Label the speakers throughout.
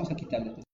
Speaker 1: vamos a quitarle.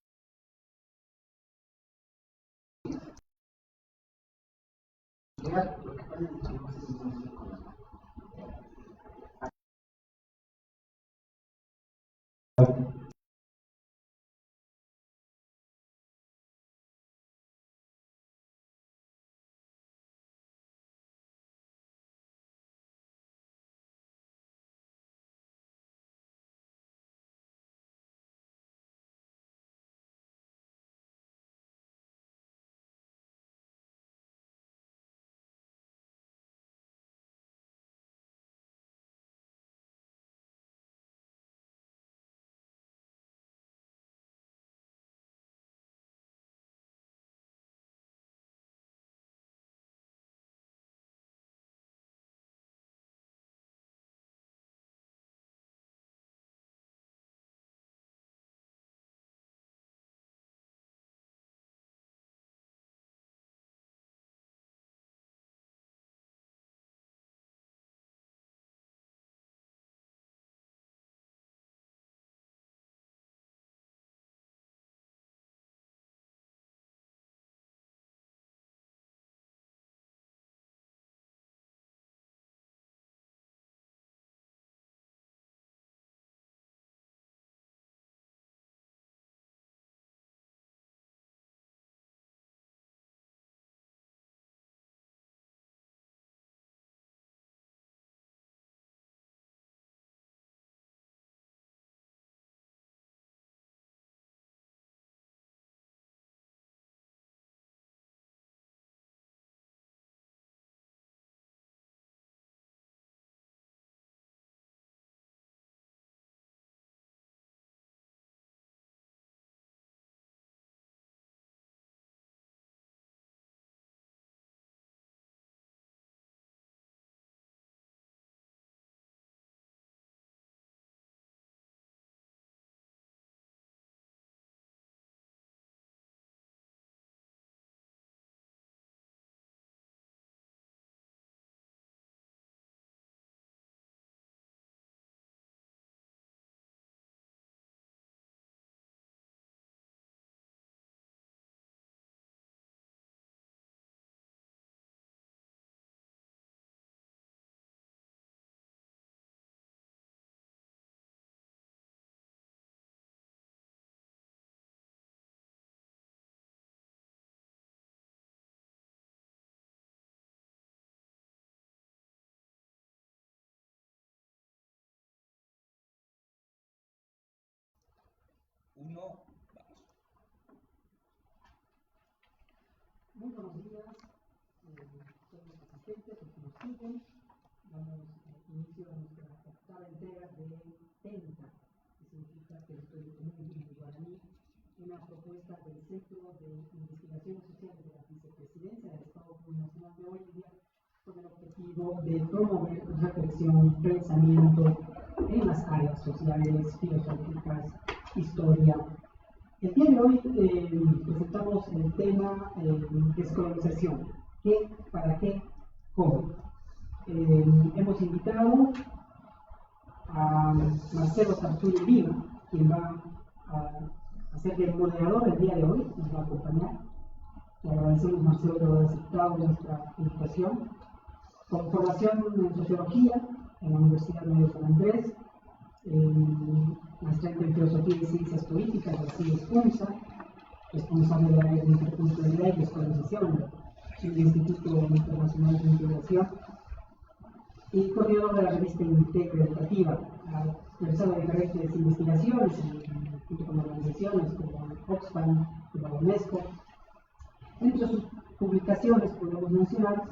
Speaker 1: Uno, vamos.
Speaker 2: Muy buenos días, todos los asistentes, los que nos siguen. Damos inicio a nuestra octava entrega de TENTA, que significa Territorio Común en guaraní, una propuesta del Centro de Investigaciones Sociales de la Vicepresidencia del Estado Plurinacional de Bolivia, con el objetivo de promover reflexión, pensamiento en las áreas sociales, filosóficas, historia. El día de hoy presentamos el tema descolonización. ¿Qué? ¿Para qué? ¿Cómo? Hemos invitado a Marcelo Sarturi Lima, quien va a ser el moderador el día de hoy, nos va a acompañar. Le agradecemos, Marcelo, por haber aceptado nuestra invitación. Con formación en sociología en la Universidad de San Andrés, maestría en filosofía y ciencias políticas de la CIES UNSA, responsable de la área de interculturalidad y descolonización del Instituto Internacional de Integración y coordinador de la revista Integra Educativa. Ha realizado diferentes investigaciones junto con organizaciones como Oxfam y la UNESCO. Entre sus publicaciones podemos mencionar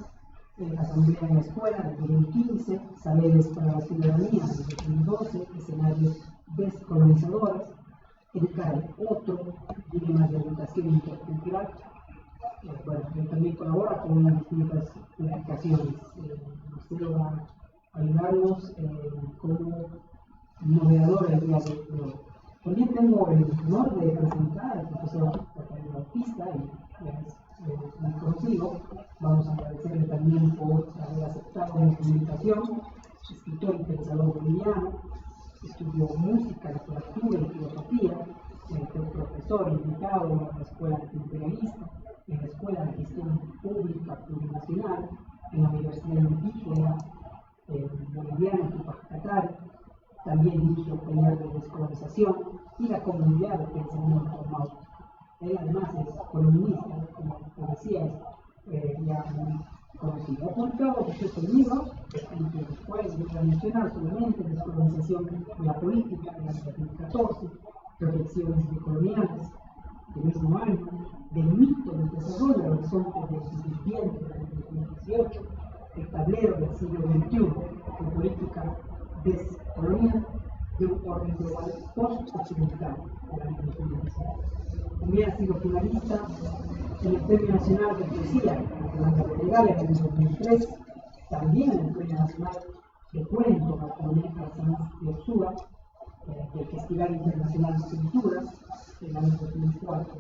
Speaker 2: Asamblea en la Escuela de 2015, Saberes para la Ciudadanía de 2012, Escenarios Descolonizadores, Educar al Otro, Dilemas de Educación Intercultural. Bueno, también colabora con distintas publicaciones. Marcelo va a ayudarnos como moderador el día de hoy. También tengo el honor de presentar al profesor Rafael Bautista, y es muy conocido. Vamos a agradecerle también por haber aceptado nuestra invitación. Escritor y pensador boliviano, estudió música, literatura y filosofía fue profesor invitado en la Escuela Antiimperialista, en la Escuela de Gestión Pública Plurinacional, en la Universidad Indígena Boliviana, Tupac Katari. También dirigió el taller de descolonización y la comunidad de pensamiento Mauta. Él además es columnista, como decía, es ya muy conocido. Ha publicado este libro, escrito después de la Nacional solamente, Descolonización de la Política, en el 2014, Reflexiones decoloniales, del mismo año, del mito del desarrollo, el horizonte del sirviente, del 2018, el tablero del siglo XXI, de política descolonial de un orden global post-occidental, del año 2019. También ha sido finalista en el Premio Nacional de Poesía de la Catedral en el 2003, también en el Premio Nacional de Cuento Bartolomé Arsanz de Ursúa, del Festival Internacional de Escrituras del año 2004.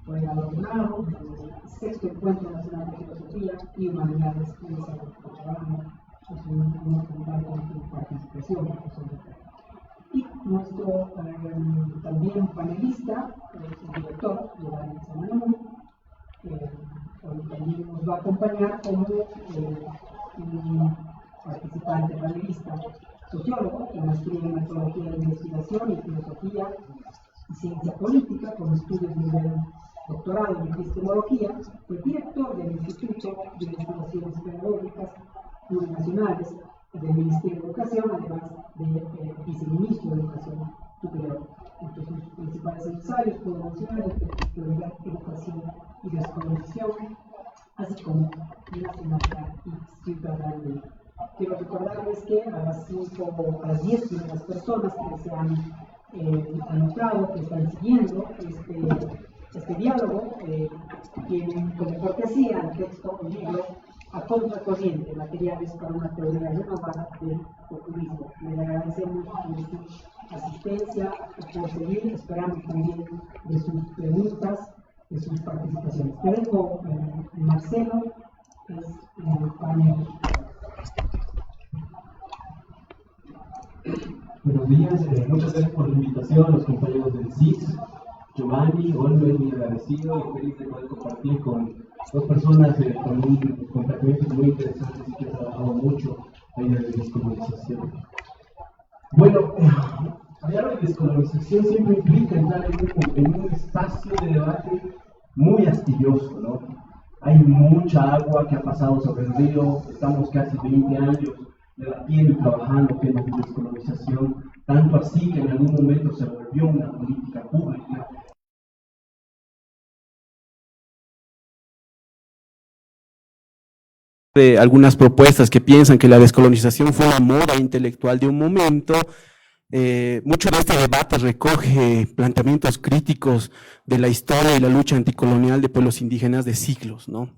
Speaker 2: Fue galardonado en el sexto Encuentro Nacional de Filosofía y Humanidades en el Salón de Cochabamba. Es un contacto con su participación, profesor. Y nuestro también panelista, el director Giovanni Zamanoni, hoy también nos va a acompañar como un participante panelista, sociólogo, que maestría en metodología de investigación y filosofía y ciencia política, con estudios de nivel doctorado en epistemología, fue director del Instituto de Investigaciones Pedagógicas Plurinacionales del Ministerio de Educación, además de viceministro de Educación Superior. Entre sus principales ensayos puedo mencionar Prioridad, Educación y Descolonización, así como Nacionalidad y Ciudadanía. Quiero recordarles que a las 10 primeras personas que se han anotado, que están siguiendo este diálogo, tienen como cortesía el texto, el libro A Contracorriente, materiales para una teoría renovada del populismo. Les agradecemos su asistencia, por seguir, esperamos también de sus preguntas, de sus participaciones. Te dejo, Marcelo, es el panel.
Speaker 3: Buenos días, muchas gracias por la invitación a los compañeros del CIS, Giovanni, Olver, muy agradecido y feliz de poder compartir con dos personas con planteamientos muy interesantes y que han trabajado mucho en la descolonización. Bueno, hablar de descolonización siempre implica entrar en un espacio de debate muy astilloso, ¿no? Hay mucha agua que ha pasado sobre el río, estamos casi 20 años debatiendo y trabajando temas de descolonización, tanto así que en algún momento se volvió una política pública.
Speaker 4: De algunas propuestas que piensan que la descolonización fue una moda intelectual de un momento. Mucho de este debate recoge planteamientos críticos de la historia y la lucha anticolonial de pueblos indígenas de siglos, ¿no?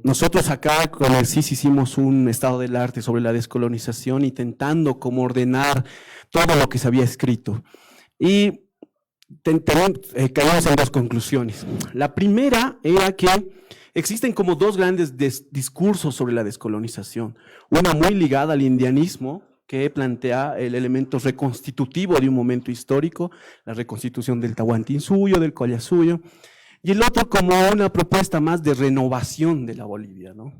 Speaker 4: Nosotros acá con el CIS hicimos un estado del arte sobre la descolonización, intentando como ordenar todo lo que se había escrito. Y caímos en dos conclusiones. La primera era que existen como dos grandes discursos sobre la descolonización. Una muy ligada al indianismo, que plantea el elemento reconstitutivo de un momento histórico, la reconstitución del Tahuantinsuyo, del Collasuyo, y el otro como una propuesta más de renovación de la Bolivia, ¿no?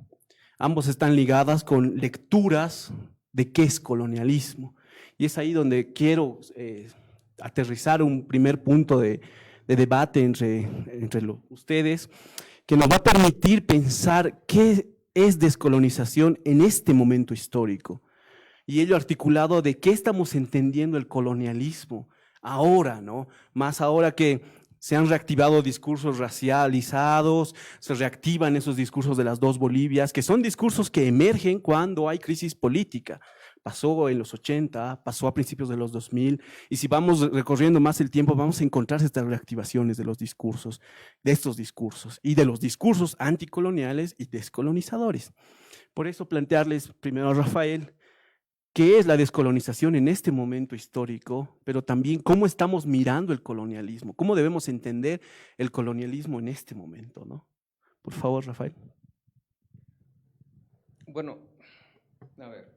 Speaker 4: Ambos están ligadas con lecturas de qué es colonialismo. Y es ahí donde quiero aterrizar un primer punto de debate entre ustedes, que nos va a permitir pensar qué es descolonización en este momento histórico. Y ello articulado de qué estamos entendiendo el colonialismo ahora, ¿no? Más ahora que se han reactivado discursos racializados, se reactivan esos discursos de las dos Bolivias, que son discursos que emergen cuando hay crisis política. Pasó en los 80, pasó a principios de los 2000, y si vamos recorriendo más el tiempo, vamos a encontrar estas reactivaciones de los discursos, de estos discursos, y de los discursos anticoloniales y descolonizadores. Por eso plantearles primero a Rafael, qué es la descolonización en este momento histórico, pero también cómo estamos mirando el colonialismo, cómo debemos entender el colonialismo en este momento, ¿no? Por favor, Rafael.
Speaker 1: Bueno, a ver,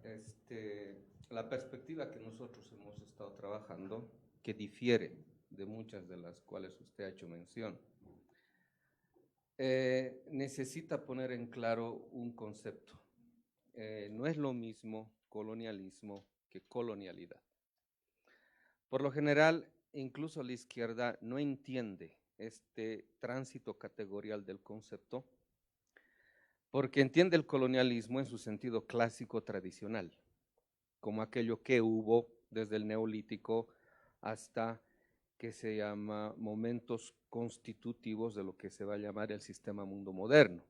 Speaker 1: la perspectiva que nosotros hemos estado trabajando, que difiere de muchas de las cuales usted ha hecho mención, necesita poner en claro un concepto. No es lo mismo colonialismo que colonialidad. Por lo general, incluso la izquierda no entiende este tránsito categorial del concepto, porque entiende el colonialismo en su sentido clásico tradicional, como aquello que hubo desde el Neolítico hasta que se llama momentos constitutivos de lo que se va a llamar el sistema mundo moderno.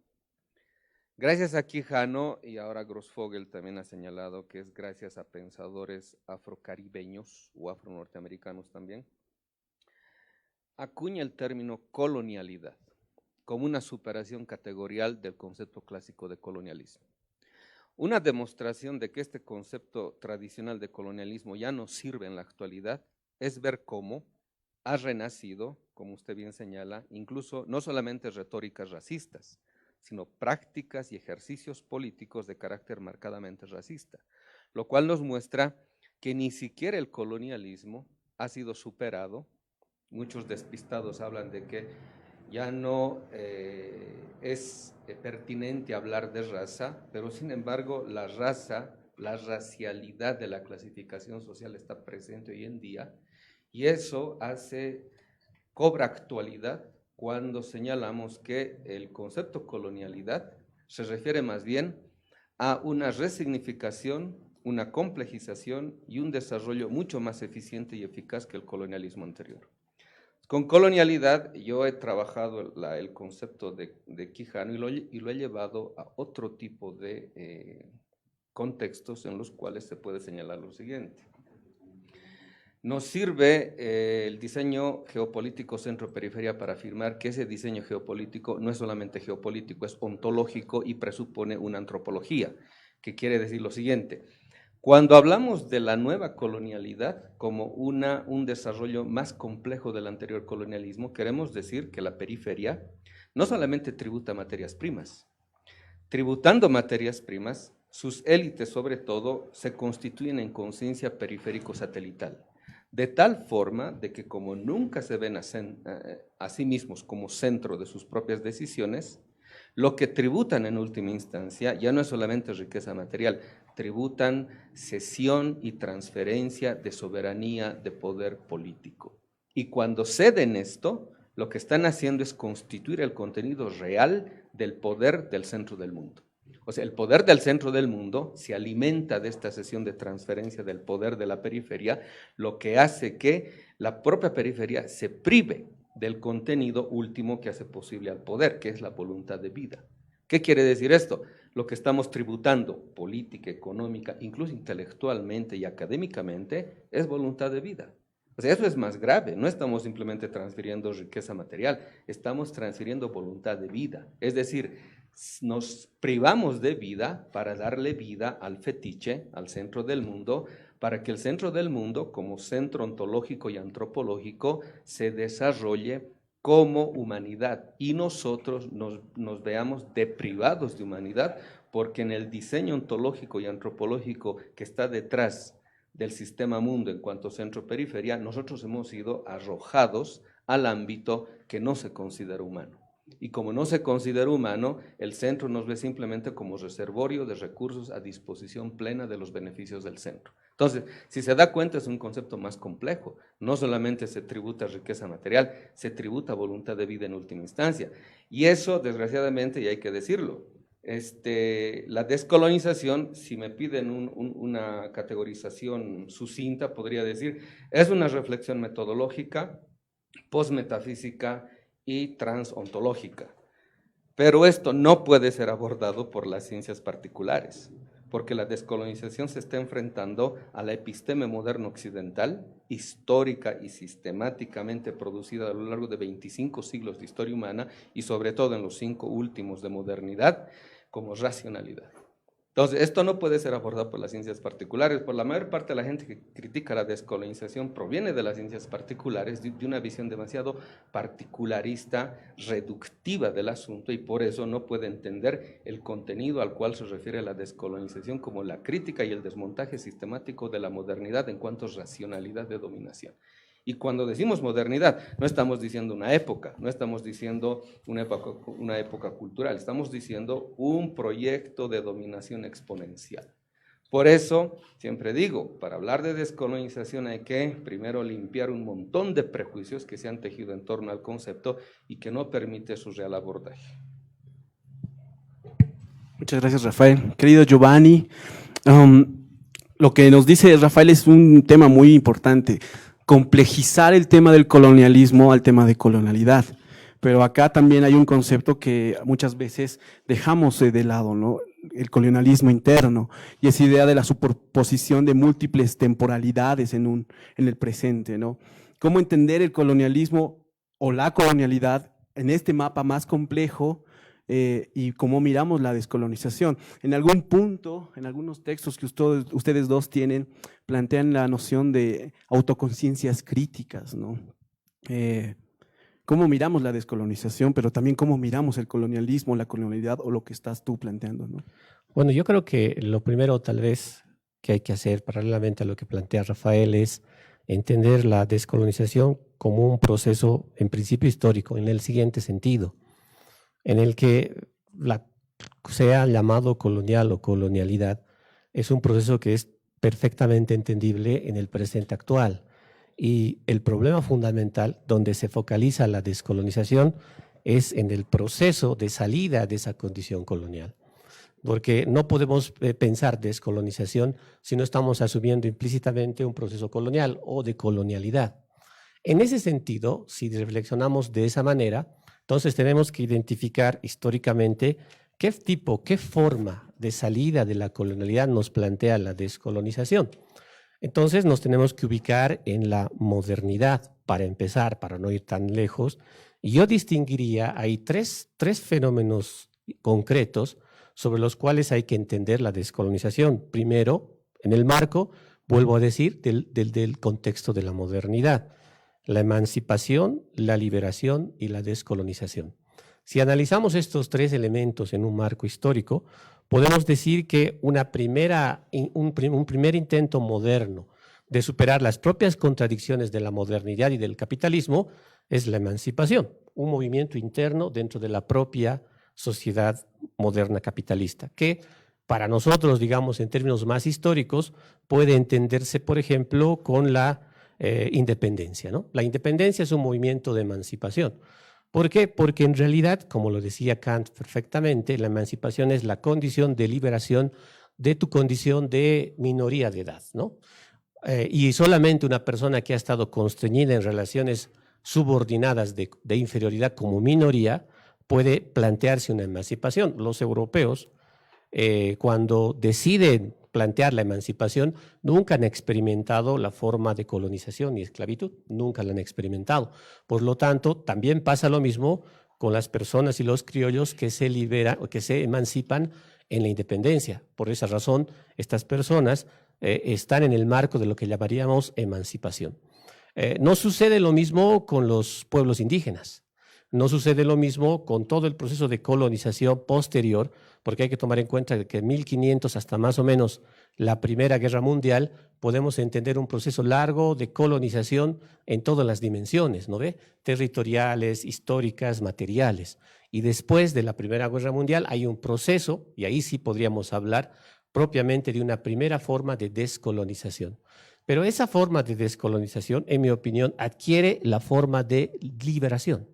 Speaker 1: Gracias a Quijano, y ahora Grossfogel también ha señalado que es gracias a pensadores afrocaribeños o afro-norteamericanos también, acuña el término colonialidad como una superación categorial del concepto clásico de colonialismo. Una demostración de que este concepto tradicional de colonialismo ya no sirve en la actualidad es ver cómo ha renacido, como usted bien señala, incluso no solamente retóricas racistas, sino prácticas y ejercicios políticos de carácter marcadamente racista, lo cual nos muestra que ni siquiera el colonialismo ha sido superado. Muchos despistados hablan de que ya no es pertinente hablar de raza, pero sin embargo la raza, la racialidad de la clasificación social está presente hoy en día, y eso cobra actualidad cuando señalamos que el concepto colonialidad se refiere más bien a una resignificación, una complejización y un desarrollo mucho más eficiente y eficaz que el colonialismo anterior. Con colonialidad yo he trabajado el concepto de Quijano y lo he llevado a otro tipo de contextos en los cuales se puede señalar lo siguiente. Nos sirve el diseño geopolítico centro-periferia para afirmar que ese diseño geopolítico no es solamente geopolítico, es ontológico y presupone una antropología, que quiere decir lo siguiente. Cuando hablamos de la nueva colonialidad como un desarrollo más complejo del anterior colonialismo, queremos decir que la periferia no solamente tributa materias primas. Tributando materias primas, sus élites sobre todo se constituyen en conciencia periférico-satelital, de tal forma de que como nunca se ven a sí mismos como centro de sus propias decisiones, lo que tributan en última instancia ya no es solamente riqueza material, tributan cesión y transferencia de soberanía de poder político. Y cuando ceden esto, lo que están haciendo es constituir el contenido real del poder del centro del mundo. O sea, el poder del centro del mundo se alimenta de esta cesión de transferencia del poder de la periferia, lo que hace que la propia periferia se prive del contenido último que hace posible al poder, que es la voluntad de vida. ¿Qué quiere decir esto? Lo que estamos tributando, política, económica, incluso intelectualmente y académicamente, es voluntad de vida. O sea, eso es más grave, no estamos simplemente transfiriendo riqueza material, estamos transfiriendo voluntad de vida. Es decir, nos privamos de vida para darle vida al fetiche, al centro del mundo, para que el centro del mundo, como centro ontológico y antropológico, se desarrolle como humanidad y nosotros nos veamos deprivados de humanidad, porque en el diseño ontológico y antropológico que está detrás del sistema mundo en cuanto centro-periferia, nosotros hemos sido arrojados al ámbito que no se considera humano. Y como no se considera humano, el centro nos ve simplemente como reservorio de recursos a disposición plena de los beneficios del centro. Entonces, si se da cuenta, es un concepto más complejo. No solamente se tributa riqueza material, se tributa voluntad de vida en última instancia. Y eso, desgraciadamente, y hay que decirlo, la descolonización, si me piden una categorización sucinta, podría decir, es una reflexión metodológica, postmetafísica y transontológica. Pero esto no puede ser abordado por las ciencias particulares, porque la descolonización se está enfrentando a la episteme moderna occidental, histórica y sistemáticamente producida a lo largo de 25 siglos de historia humana y sobre todo en los 5 últimos de modernidad, como racionalidad. Entonces, esto no puede ser abordado por las ciencias particulares. Por la mayor parte de la gente que critica la descolonización proviene de las ciencias particulares, de una visión demasiado particularista, reductiva del asunto, y por eso no puede entender el contenido al cual se refiere la descolonización como la crítica y el desmontaje sistemático de la modernidad en cuanto a racionalidad de dominación. Y cuando decimos modernidad, no estamos diciendo una época, no estamos diciendo una época cultural, estamos diciendo un proyecto de dominación exponencial. Por eso, siempre digo, para hablar de descolonización hay que primero limpiar un montón de prejuicios que se han tejido en torno al concepto y que no permite su real abordaje.
Speaker 4: Muchas gracias, Rafael. Querido Giovanni, lo que nos dice Rafael es un tema muy importante, complejizar el tema del colonialismo al tema de colonialidad. Pero acá también hay un concepto que muchas veces dejamos de lado, ¿no? El colonialismo interno y esa idea de la superposición de múltiples temporalidades en el presente, ¿no? ¿Cómo entender el colonialismo o la colonialidad en este mapa más complejo y cómo miramos la descolonización? En algún punto, en algunos textos que ustedes dos tienen, plantean la noción de autoconciencias críticas, ¿no? Cómo miramos la descolonización, pero también cómo miramos el colonialismo, la colonialidad o lo que estás tú planteando, ¿no?
Speaker 5: Bueno, yo creo que lo primero tal vez que hay que hacer paralelamente a lo que plantea Rafael es entender la descolonización como un proceso en principio histórico, en el siguiente sentido, en el que sea llamado colonial o colonialidad, es un proceso que es perfectamente entendible en el presente actual. Y el problema fundamental donde se focaliza la descolonización es en el proceso de salida de esa condición colonial. Porque no podemos pensar descolonización si no estamos asumiendo implícitamente un proceso colonial o de colonialidad. En ese sentido, si reflexionamos de esa manera, entonces tenemos que identificar históricamente qué tipo, qué forma de salida de la colonialidad nos plantea la descolonización. Entonces nos tenemos que ubicar en la modernidad, para empezar, para no ir tan lejos. Y yo distinguiría ahí tres fenómenos concretos sobre los cuales hay que entender la descolonización. Primero, en el marco, vuelvo a decir, del contexto de la modernidad, la emancipación, la liberación y la descolonización. Si analizamos estos tres elementos en un marco histórico, podemos decir que un primer intento moderno de superar las propias contradicciones de la modernidad y del capitalismo es la emancipación, un movimiento interno dentro de la propia sociedad moderna capitalista, que para nosotros, digamos, en términos más históricos, puede entenderse, por ejemplo, con la independencia, ¿no? La independencia es un movimiento de emancipación. ¿Por qué? Porque en realidad, como lo decía Kant perfectamente, la emancipación es la condición de liberación de tu condición de minoría de edad, ¿no? Y solamente una persona que ha estado constreñida en relaciones subordinadas de inferioridad como minoría puede plantearse una emancipación. Los europeos, cuando deciden plantear la emancipación, nunca han experimentado la forma de colonización y esclavitud, nunca la han experimentado. Por lo tanto, también pasa lo mismo con las personas y los criollos que se liberan o que se emancipan en la independencia. Por esa razón, estas personas están en el marco de lo que llamaríamos emancipación. No sucede lo mismo con los pueblos indígenas. No sucede lo mismo con todo el proceso de colonización posterior, porque hay que tomar en cuenta que en 1500 hasta más o menos la Primera Guerra Mundial podemos entender un proceso largo de colonización en todas las dimensiones, ¿no ve? Territoriales, históricas, materiales. Y después de la Primera Guerra Mundial hay un proceso, y ahí sí podríamos hablar propiamente de una primera forma de descolonización. Pero esa forma de descolonización, en mi opinión, adquiere la forma de liberación.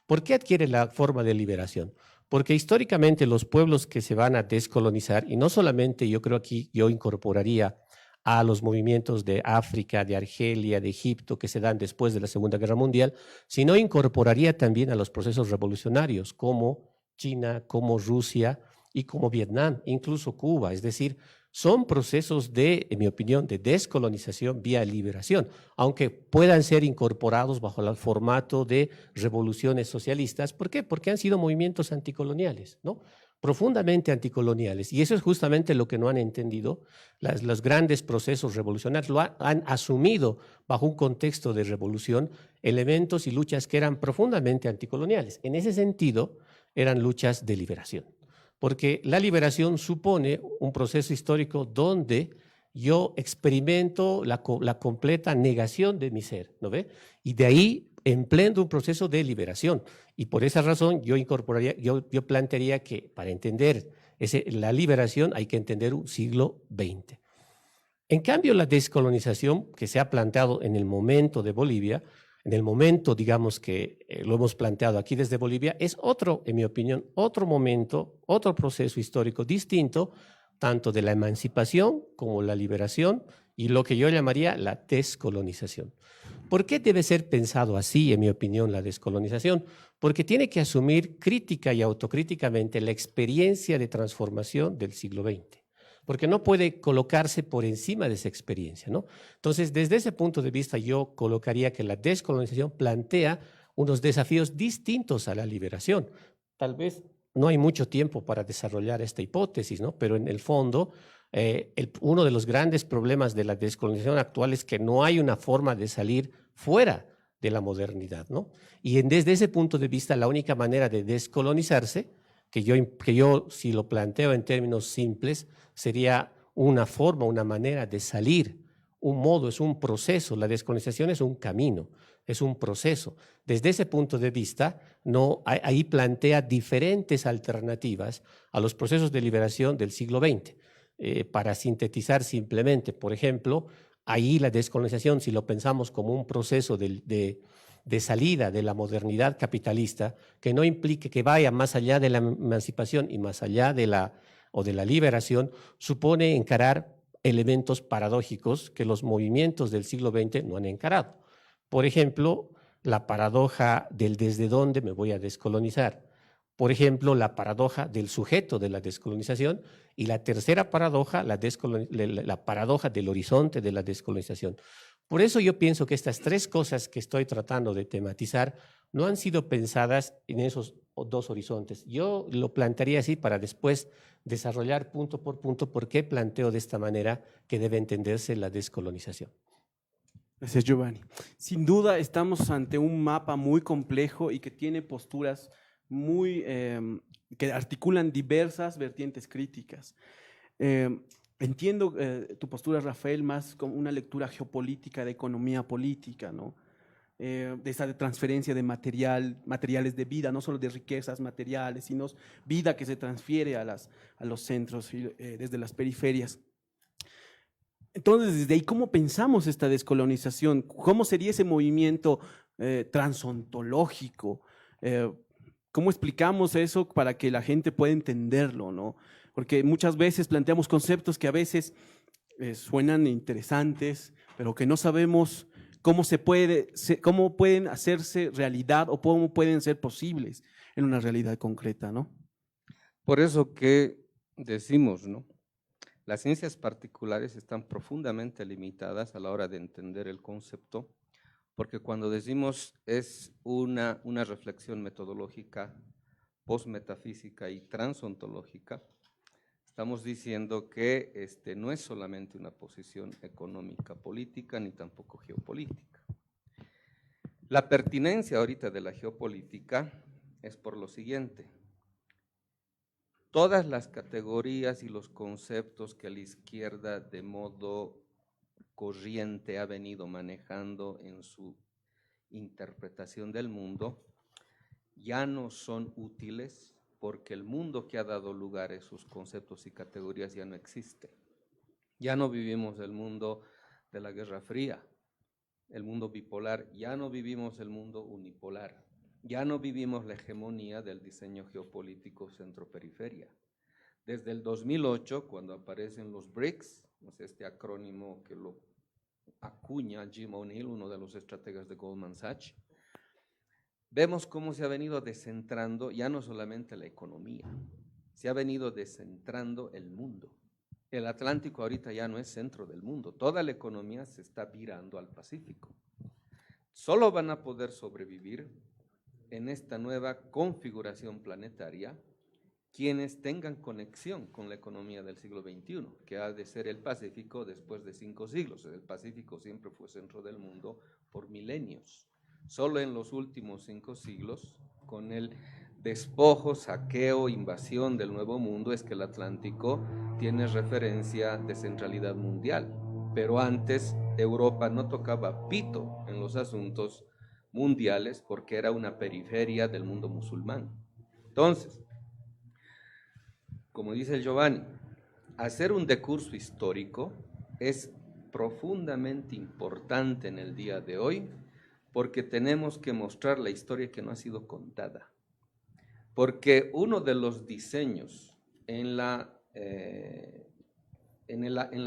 Speaker 5: ¿Por qué adquiere la forma de liberación? Porque históricamente los pueblos que se van a descolonizar, y no solamente yo creo aquí yo incorporaría a los movimientos de África, de Argelia, de Egipto, que se dan después de la Segunda Guerra Mundial, sino incorporaría también a los procesos revolucionarios como China, como Rusia y como Vietnam, incluso Cuba. Es decir, son procesos de, en mi opinión, de descolonización vía liberación, aunque puedan ser incorporados bajo el formato de revoluciones socialistas. ¿Por qué? Porque han sido movimientos anticoloniales, ¿no? Profundamente anticoloniales. Y eso es justamente lo que no han entendido los grandes procesos revolucionarios. Han asumido bajo un contexto de revolución elementos y luchas que eran profundamente anticoloniales. En ese sentido, eran luchas de liberación. Porque la liberación supone un proceso histórico donde yo experimento la completa negación de mi ser, ¿no ve? Y de ahí emprendo un proceso de liberación. Y por esa razón yo plantearía que para entender la liberación hay que entender un siglo XX. En cambio, la descolonización que se ha planteado en el momento de Bolivia, en el momento, digamos, que lo hemos planteado aquí desde Bolivia, es otro, en mi opinión, otro momento, otro proceso histórico distinto, tanto de la emancipación como la liberación y lo que yo llamaría la descolonización. ¿Por qué debe ser pensado así, en mi opinión, la descolonización? Porque tiene que asumir crítica y autocríticamente la experiencia de transformación del siglo XX, porque no puede colocarse por encima de esa experiencia, ¿no? Entonces, desde ese punto de vista, yo colocaría que la descolonización plantea unos desafíos distintos a la liberación. Tal vez no hay mucho tiempo para desarrollar esta hipótesis, ¿no? Pero en el fondo, uno de los grandes problemas de la descolonización actual es que no hay una forma de salir fuera de la modernidad, ¿no? Y desde ese punto de vista, la única manera de descolonizarse, que yo si lo planteo en términos simples, sería una forma, una manera de salir, un modo, es un proceso. La descolonización es un camino, es un proceso. Desde ese punto de vista, ahí plantea diferentes alternativas a los procesos de liberación del siglo XX. Para sintetizar simplemente, por ejemplo, ahí la descolonización, si lo pensamos como un proceso de salida de la modernidad capitalista, que no implique que vaya más allá de la emancipación y más allá de la liberación, supone encarar elementos paradójicos que los movimientos del siglo XX no han encarado. Por ejemplo, la paradoja del desde dónde me voy a descolonizar. Por ejemplo, la paradoja del sujeto de la descolonización, y la tercera paradoja, la paradoja del horizonte de la descolonización. Por eso yo pienso que estas tres cosas que estoy tratando de tematizar no han sido pensadas en esos dos horizontes. Yo lo plantearía así para después desarrollar punto por punto por qué planteo de esta manera que debe entenderse la descolonización.
Speaker 4: Gracias, Giovanni. Sin duda estamos ante un mapa muy complejo y que tiene posturas que articulan diversas vertientes críticas. Entiendo tu postura, Rafael, más como una lectura geopolítica de economía política, ¿no? De esa transferencia de materiales de vida, no solo de riquezas materiales, sino vida que se transfiere a los centros desde las periferias. Entonces, desde ahí, ¿cómo pensamos esta descolonización? ¿Cómo sería ese movimiento transontológico? ¿Cómo explicamos eso para que la gente pueda entenderlo, ¿no? Porque muchas veces planteamos conceptos que a veces suenan interesantes, pero que no sabemos cómo pueden hacerse realidad o cómo pueden ser posibles en una realidad concreta, ¿no?
Speaker 1: Por eso que decimos, ¿no? Las ciencias particulares están profundamente limitadas a la hora de entender el concepto, porque cuando decimos es una reflexión metodológica, postmetafísica y transontológica, estamos diciendo que no es solamente una posición económica política ni tampoco geopolítica. La pertinencia ahorita de la geopolítica es por lo siguiente: todas las categorías y los conceptos que la izquierda de modo corriente ha venido manejando en su interpretación del mundo ya no son útiles, porque el mundo que ha dado lugar a esos conceptos y categorías ya no existe. Ya no vivimos el mundo de la Guerra Fría, el mundo bipolar, ya no vivimos el mundo unipolar. Ya no vivimos la hegemonía del diseño geopolítico centro-periferia. Desde el 2008, cuando aparecen los BRICS, este acrónimo que lo acuña Jim O'Neill, uno de los estrategas de Goldman Sachs, vemos cómo se ha venido descentrando ya no solamente la economía, se ha venido descentrando el mundo. El Atlántico ahorita ya no es centro del mundo, toda la economía se está virando al Pacífico. Solo van a poder sobrevivir en esta nueva configuración planetaria quienes tengan conexión con la economía del siglo XXI, que ha de ser el Pacífico después de 5 siglos. El Pacífico siempre fue centro del mundo por milenios. Solo en los últimos 5 siglos, con el despojo, saqueo, invasión del Nuevo Mundo, es que el Atlántico tiene referencia de centralidad mundial. Pero antes Europa no tocaba pito en los asuntos mundiales porque era una periferia del mundo musulmán. Entonces, como dice Giovanni, hacer un decurso histórico es profundamente importante en el día de hoy porque tenemos que mostrar la historia que no ha sido contada. Porque uno de los diseños en la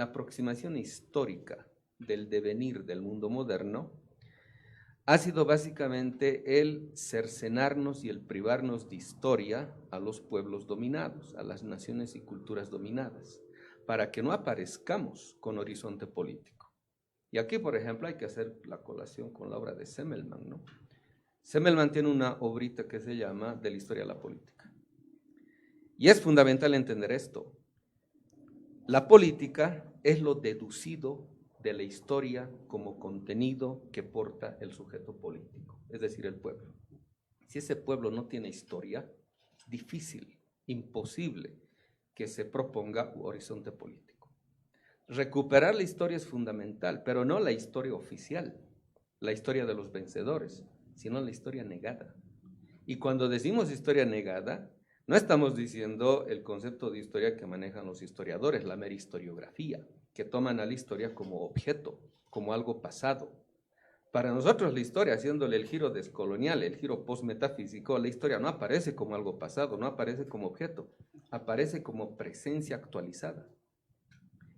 Speaker 1: aproximación histórica del devenir del mundo moderno ha sido básicamente el cercenarnos y el privarnos de historia a los pueblos dominados, a las naciones y culturas dominadas, para que no aparezcamos con horizonte político. Y aquí, por ejemplo, hay que hacer la colación con la obra de Semmelmann, ¿no? Semmelmann tiene una obrita que se llama De la historia a la política. Y es fundamental entender esto. La política es lo deducido de la historia como contenido que porta el sujeto político, es decir, el pueblo. Si ese pueblo no tiene historia, difícil, imposible que se proponga un horizonte político. Recuperar la historia es fundamental, pero no la historia oficial, la historia de los vencedores, sino la historia negada. Y cuando decimos historia negada, no estamos diciendo el concepto de historia que manejan los historiadores, la mera historiografía, que toman a la historia como objeto, como algo pasado. Para nosotros la historia, haciéndole el giro descolonial, el giro postmetafísico, la historia no aparece como algo pasado, no aparece como objeto, aparece como presencia actualizada.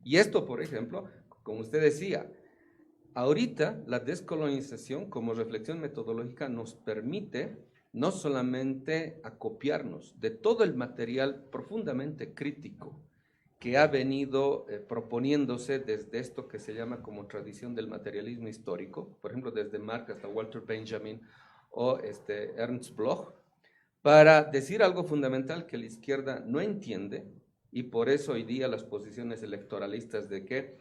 Speaker 1: Y esto, por ejemplo, como usted decía, ahorita la descolonización como reflexión metodológica nos permite no solamente acopiarnos de todo el material profundamente crítico que ha venido proponiéndose desde esto que se llama como tradición del materialismo histórico, por ejemplo, desde Marx hasta Walter Benjamin o Ernst Bloch, para decir algo fundamental que la izquierda no entiende, y por eso hoy día las posiciones electoralistas de que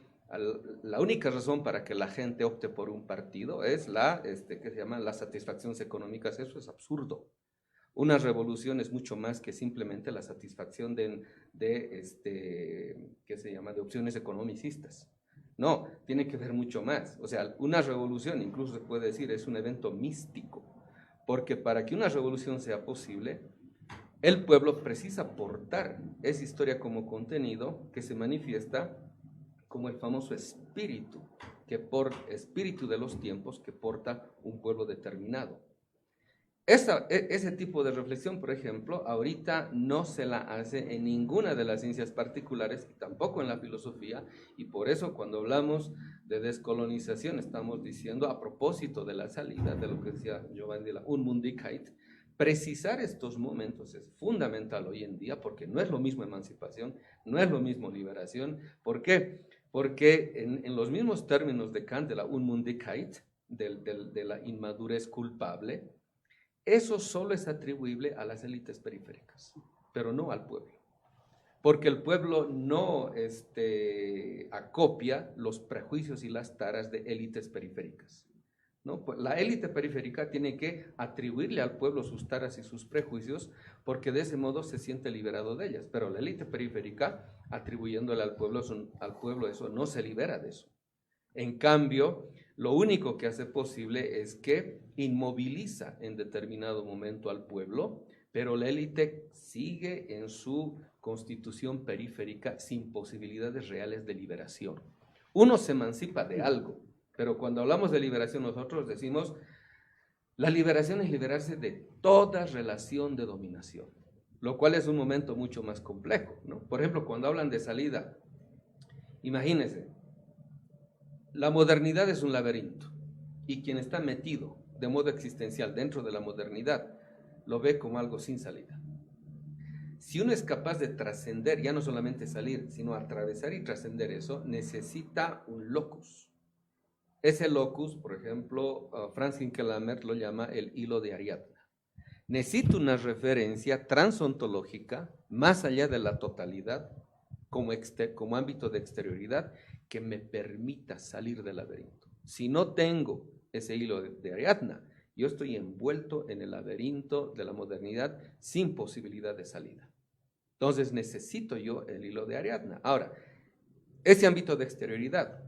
Speaker 1: la única razón para que la gente opte por un partido es ¿qué se llama? Las satisfacciones económicas. Eso es absurdo. Una revolución es mucho más que simplemente la satisfacción ¿qué se llama? De opciones economicistas. No, tiene que ver mucho más. O sea, una revolución, incluso se puede decir, es un evento místico, porque para que una revolución sea posible, el pueblo precisa aportar esa historia como contenido que se manifiesta como el famoso espíritu, espíritu de los tiempos que porta un pueblo determinado. Ese tipo de reflexión, por ejemplo, ahorita no se la hace en ninguna de las ciencias particulares, tampoco en la filosofía, y por eso cuando hablamos de descolonización estamos diciendo, a propósito de la salida, de lo que decía Giovanni de la Unmündigkeit, precisar estos momentos es fundamental hoy en día, porque no es lo mismo emancipación, no es lo mismo liberación. ¿Por qué? Porque en los mismos términos de Kant, de la Unmündigkeit, de la inmadurez culpable, eso solo es atribuible a las élites periféricas, pero no al pueblo. Porque el pueblo no acopia los prejuicios y las taras de élites periféricas, ¿no? La élite periférica tiene que atribuirle al pueblo sus taras y sus prejuicios, porque de ese modo se siente liberado de ellas. Pero la élite periférica, atribuyéndole al pueblo eso, no se libera de eso. En cambio, lo único que hace posible es que inmoviliza en determinado momento al pueblo, pero la élite sigue en su constitución periférica sin posibilidades reales de liberación. Uno se emancipa de algo, pero cuando hablamos de liberación nosotros decimos, la liberación es liberarse de toda relación de dominación, lo cual es un momento mucho más complejo, ¿no? Por ejemplo, cuando hablan de salida, imagínense, la modernidad es un laberinto y quien está metido de modo existencial dentro de la modernidad lo ve como algo sin salida. Si uno es capaz de trascender, ya no solamente salir, sino atravesar y trascender eso, necesita un locus. Ese locus, por ejemplo, Franz Hinkelhammer lo llama el hilo de Ariadna. Necesito una referencia transontológica más allá de la totalidad como ámbito de exterioridad que me permita salir del laberinto. Si no tengo ese hilo de Ariadna, Yo estoy envuelto en el laberinto de la modernidad sin posibilidad de salida. Entonces necesito yo el hilo de Ariadna. Ahora, ese ámbito de exterioridad,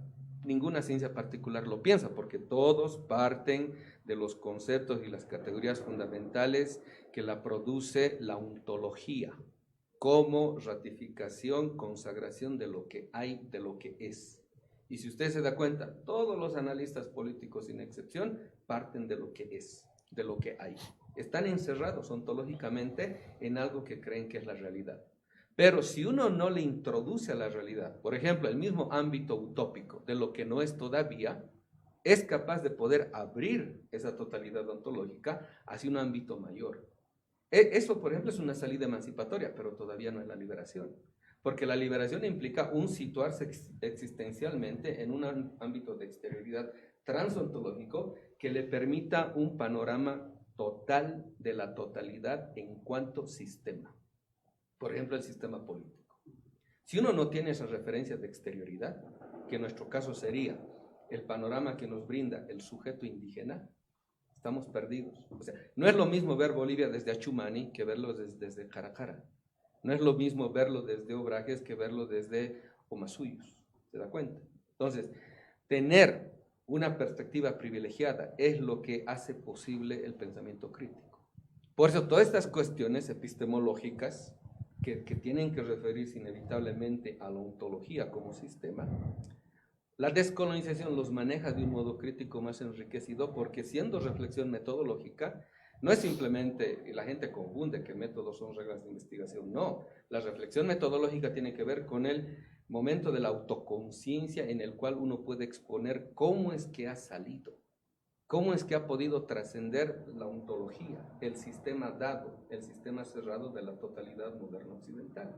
Speaker 1: ninguna ciencia particular lo piensa, porque todos parten de los conceptos y las categorías fundamentales que la produce la ontología, como ratificación, consagración de lo que hay, de lo que es. Y si usted se da cuenta, todos los analistas políticos, sin excepción, parten de lo que es, de lo que hay. Están encerrados ontológicamente en algo que creen que es la realidad. Pero si uno no le introduce a la realidad, por ejemplo, el mismo ámbito utópico de lo que no es todavía, es capaz de poder abrir esa totalidad ontológica hacia un ámbito mayor. Eso, por ejemplo, es una salida emancipatoria, pero todavía no es la liberación. Porque la liberación implica un situarse existencialmente en un ámbito de exterioridad transontológico que le permita un panorama total de la totalidad en cuanto sistema. Por ejemplo, el sistema político. Si uno no tiene esas referencias de exterioridad, que en nuestro caso sería el panorama que nos brinda el sujeto indígena, estamos perdidos. O sea, no es lo mismo ver Bolivia desde Achumani que verlo desde Caracara. No es lo mismo verlo desde Obrajes que verlo desde Omasuyos. ¿Se da cuenta? Entonces, tener una perspectiva privilegiada es lo que hace posible el pensamiento crítico. Por eso, todas estas cuestiones epistemológicas que tienen que referirse inevitablemente a la ontología como sistema, la descolonización los maneja de un modo crítico más enriquecido, porque siendo reflexión metodológica, no es simplemente, y la gente confunde que métodos son reglas de investigación, no. La reflexión metodológica tiene que ver con el momento de la autoconciencia en el cual uno puede exponer cómo es que ha salido, cómo es que ha podido trascender la ontología, el sistema dado, el sistema cerrado de la totalidad moderna occidental.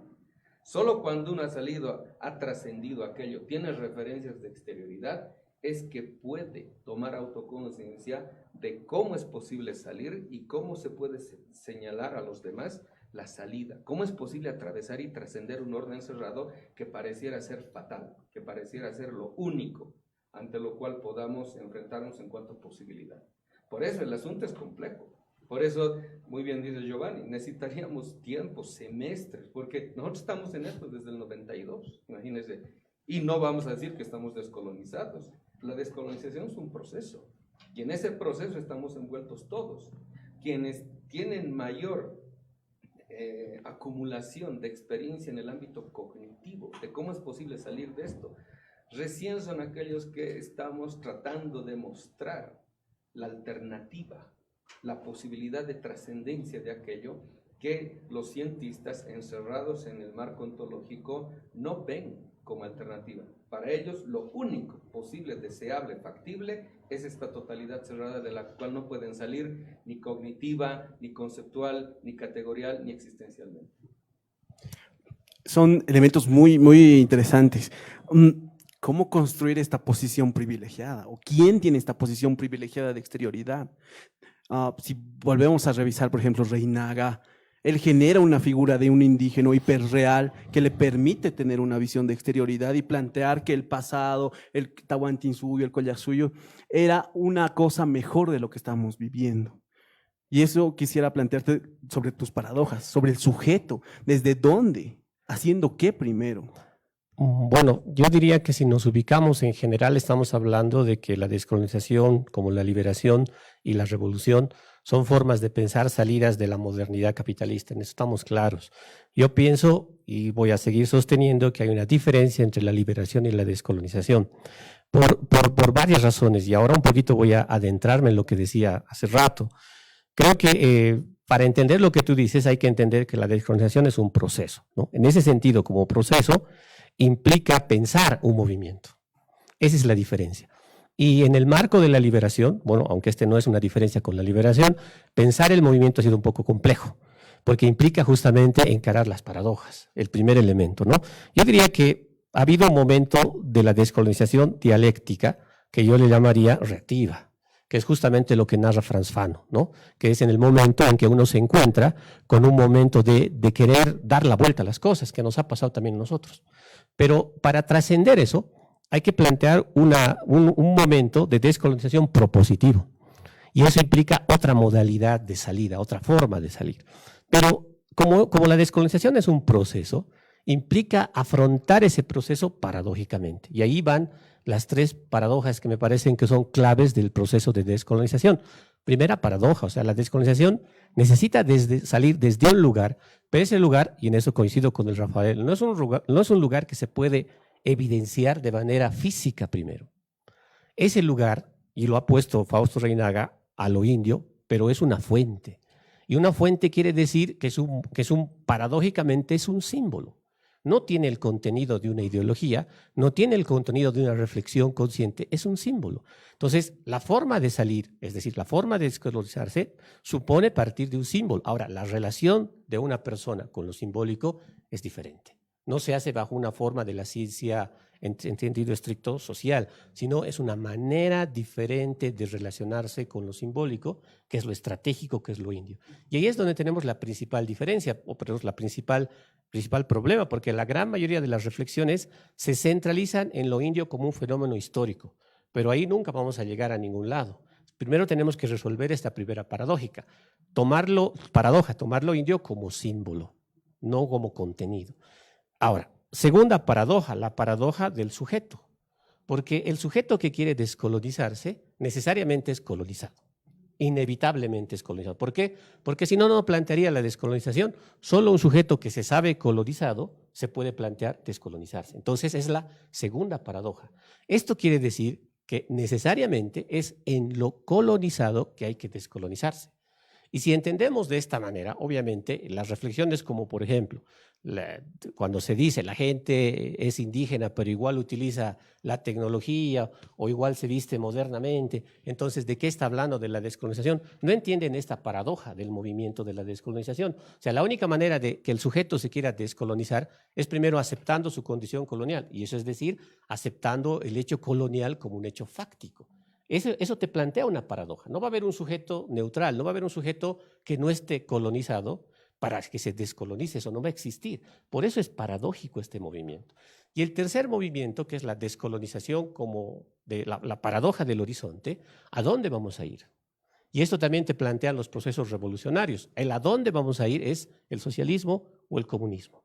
Speaker 1: Solo cuando uno ha salido, ha trascendido aquello, tiene referencias de exterioridad, es que puede tomar autoconciencia de cómo es posible salir y cómo se puede señalar a los demás la salida. Cómo es posible atravesar y trascender un orden cerrado que pareciera ser fatal, que pareciera ser lo único ante lo cual podamos enfrentarnos en cuanto a posibilidad. Por eso el asunto es complejo. Por eso, muy bien dice Giovanni, necesitaríamos tiempos, semestres, porque nosotros estamos en esto desde el 92, imagínense, y no vamos a decir que estamos descolonizados. La descolonización es un proceso, y en ese proceso estamos envueltos todos. Quienes tienen mayor acumulación de experiencia en el ámbito cognitivo, de cómo es posible salir de esto, recién son aquellos que estamos tratando de mostrar la alternativa, la posibilidad de trascendencia de aquello que los cientistas encerrados en el marco ontológico no ven como alternativa. Para ellos lo único posible, deseable, factible es esta totalidad cerrada de la cual no pueden salir ni cognitiva, ni conceptual, ni categorial, ni existencialmente.
Speaker 4: Son elementos muy, muy interesantes. ¿Cómo construir esta posición privilegiada? ¿O quién tiene esta posición privilegiada de exterioridad? Si volvemos a revisar, por ejemplo, Reinaga, él genera una figura de un indígena hiperreal que le permite tener una visión de exterioridad y plantear que el pasado, el Tahuantinsuyo, el Collasuyo, era una cosa mejor de lo que estamos viviendo. Y eso quisiera plantearte sobre tus paradojas, sobre el sujeto, ¿desde dónde? ¿Haciendo qué primero?
Speaker 5: Bueno, yo diría que si nos ubicamos en general, estamos hablando de que la descolonización, como la liberación y la revolución, son formas de pensar salidas de la modernidad capitalista. En eso estamos claros. Yo pienso, y voy a seguir sosteniendo, que hay una diferencia entre la liberación y la descolonización, por varias razones, y ahora un poquito voy a adentrarme en lo que decía hace rato. Creo que para entender lo que tú dices hay que entender que la descolonización es un proceso, ¿no? En ese sentido, como proceso, implica pensar un movimiento. Esa es la diferencia. Y en el marco de la liberación, bueno, aunque este no es una diferencia con la liberación, pensar el movimiento ha sido un poco complejo, porque implica justamente encarar las paradojas, el primer elemento, ¿no? Yo diría que ha habido un momento de la descolonización dialéctica que yo le llamaría reactiva, que es justamente lo que narra Frantz Fanon, ¿no? Que es en el momento en que uno se encuentra con un momento de querer dar la vuelta a las cosas, que nos ha pasado también a nosotros. Pero para trascender eso, hay que plantear un momento de descolonización propositivo. Y eso implica otra modalidad de salida, otra forma de salir. Pero como la descolonización es un proceso, implica afrontar ese proceso paradójicamente. Y ahí van las tres paradojas que me parecen que son claves del proceso de descolonización. Primera paradoja, o sea, la descolonización necesita salir desde un lugar, pero ese lugar, y en eso coincido con el Rafael, no es un lugar que se puede evidenciar de manera física primero. Ese lugar, y lo ha puesto Fausto Reinaga a lo indio, pero es una fuente. Y una fuente quiere decir que paradójicamente es un símbolo. No tiene el contenido de una ideología, no tiene el contenido de una reflexión consciente, es un símbolo. Entonces, la forma de salir, es decir, la forma de descolonizarse, supone partir de un símbolo. Ahora, la relación de una persona con lo simbólico es diferente. No se hace bajo una forma de la ciencia en sentido estricto social, sino es una manera diferente de relacionarse con lo simbólico, que es lo estratégico, que es lo indio. Y ahí es donde tenemos la principal diferencia, o perdón, la principal problema, porque la gran mayoría de las reflexiones se centralizan en lo indio como un fenómeno histórico, pero ahí nunca vamos a llegar a ningún lado. Primero tenemos que resolver esta primera paradójica, tomarlo indio como símbolo, no como contenido. Ahora, segunda paradoja, la paradoja del sujeto, porque el sujeto que quiere descolonizarse necesariamente es colonizado, inevitablemente es colonizado. ¿Por qué? Porque si no, no plantearía la descolonización. Solo un sujeto que se sabe colonizado se puede plantear descolonizarse. Entonces es la segunda paradoja. Esto quiere decir que necesariamente es en lo colonizado que hay que descolonizarse. Y si entendemos de esta manera, obviamente, las reflexiones como, por ejemplo, cuando se dice la gente es indígena, pero igual utiliza la tecnología o igual se viste modernamente, entonces, ¿de qué está hablando de la descolonización? No entienden esta paradoja del movimiento de la descolonización. O sea, la única manera de que el sujeto se quiera descolonizar es primero aceptando su condición colonial, y eso es decir, aceptando el hecho colonial como un hecho fáctico. Eso te plantea una paradoja. No va a haber un sujeto neutral, no va a haber un sujeto que no esté colonizado para que se descolonice, eso no va a existir. Por eso es paradójico este movimiento. Y el tercer movimiento, que es la descolonización como de la paradoja del horizonte, ¿a dónde vamos a ir? Y esto también te plantean los procesos revolucionarios. El a dónde vamos a ir es el socialismo o el comunismo,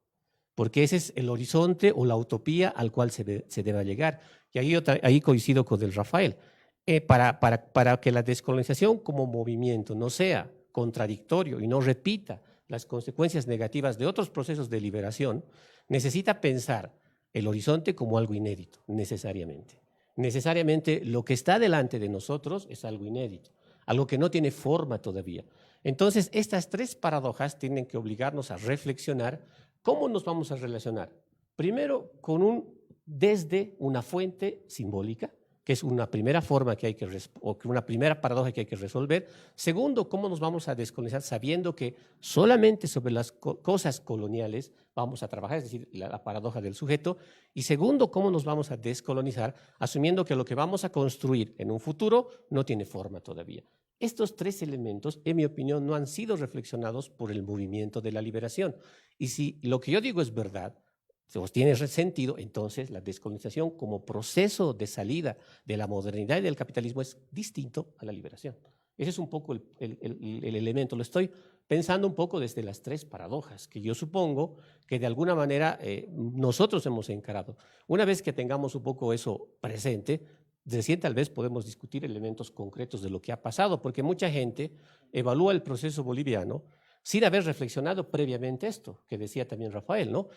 Speaker 5: porque ese es el horizonte o la utopía al cual se debe llegar. Y ahí coincido con el Rafael. Para que la descolonización como movimiento no sea contradictorio y no repita las consecuencias negativas de otros procesos de liberación, necesita pensar el horizonte como algo inédito, necesariamente. Necesariamente lo que está delante de nosotros es algo inédito, algo que no tiene forma todavía. Entonces, estas tres paradojas tienen que obligarnos a reflexionar cómo nos vamos a relacionar. Primero, desde una fuente simbólica, que es una primera forma una primera paradoja que hay que resolver. Segundo, cómo nos vamos a descolonizar sabiendo que solamente sobre las cosas coloniales vamos a trabajar, es decir, la paradoja del sujeto. Y segundo, cómo nos vamos a descolonizar asumiendo que lo que vamos a construir en un futuro no tiene forma todavía. Estos tres elementos, en mi opinión, no han sido reflexionados por el movimiento de la liberación. Y si lo que yo digo es verdad, tiene sentido, entonces la descolonización como proceso de salida de la modernidad y del capitalismo es distinto a la liberación. Ese es un poco el elemento. Lo estoy pensando un poco desde las tres paradojas que yo supongo que de alguna manera nosotros hemos encarado. Una vez que tengamos un poco eso presente, recién tal vez podemos discutir elementos concretos de lo que ha pasado, porque mucha gente evalúa el proceso boliviano sin haber reflexionado previamente esto, que decía también Rafael, ¿no?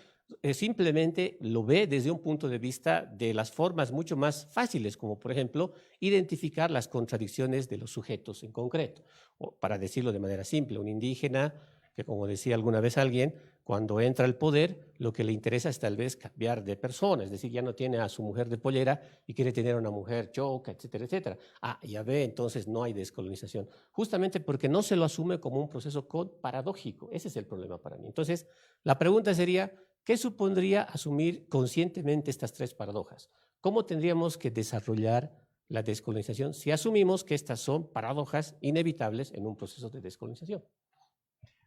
Speaker 5: Simplemente lo ve desde un punto de vista de las formas mucho más fáciles, como por ejemplo, identificar las contradicciones de los sujetos en concreto. O, para decirlo de manera simple, un indígena que, como decía alguna vez alguien, cuando entra al poder, lo que le interesa es tal vez cambiar de persona, es decir, ya no tiene a su mujer de pollera y quiere tener una mujer choca, etcétera, etcétera. Ya ve, entonces no hay descolonización, justamente porque no se lo asume como un proceso paradójico. Ese es el problema para mí. Entonces, la pregunta sería, ¿qué supondría asumir conscientemente estas tres paradojas? ¿Cómo tendríamos que desarrollar la descolonización si asumimos que estas son paradojas inevitables en un proceso de descolonización?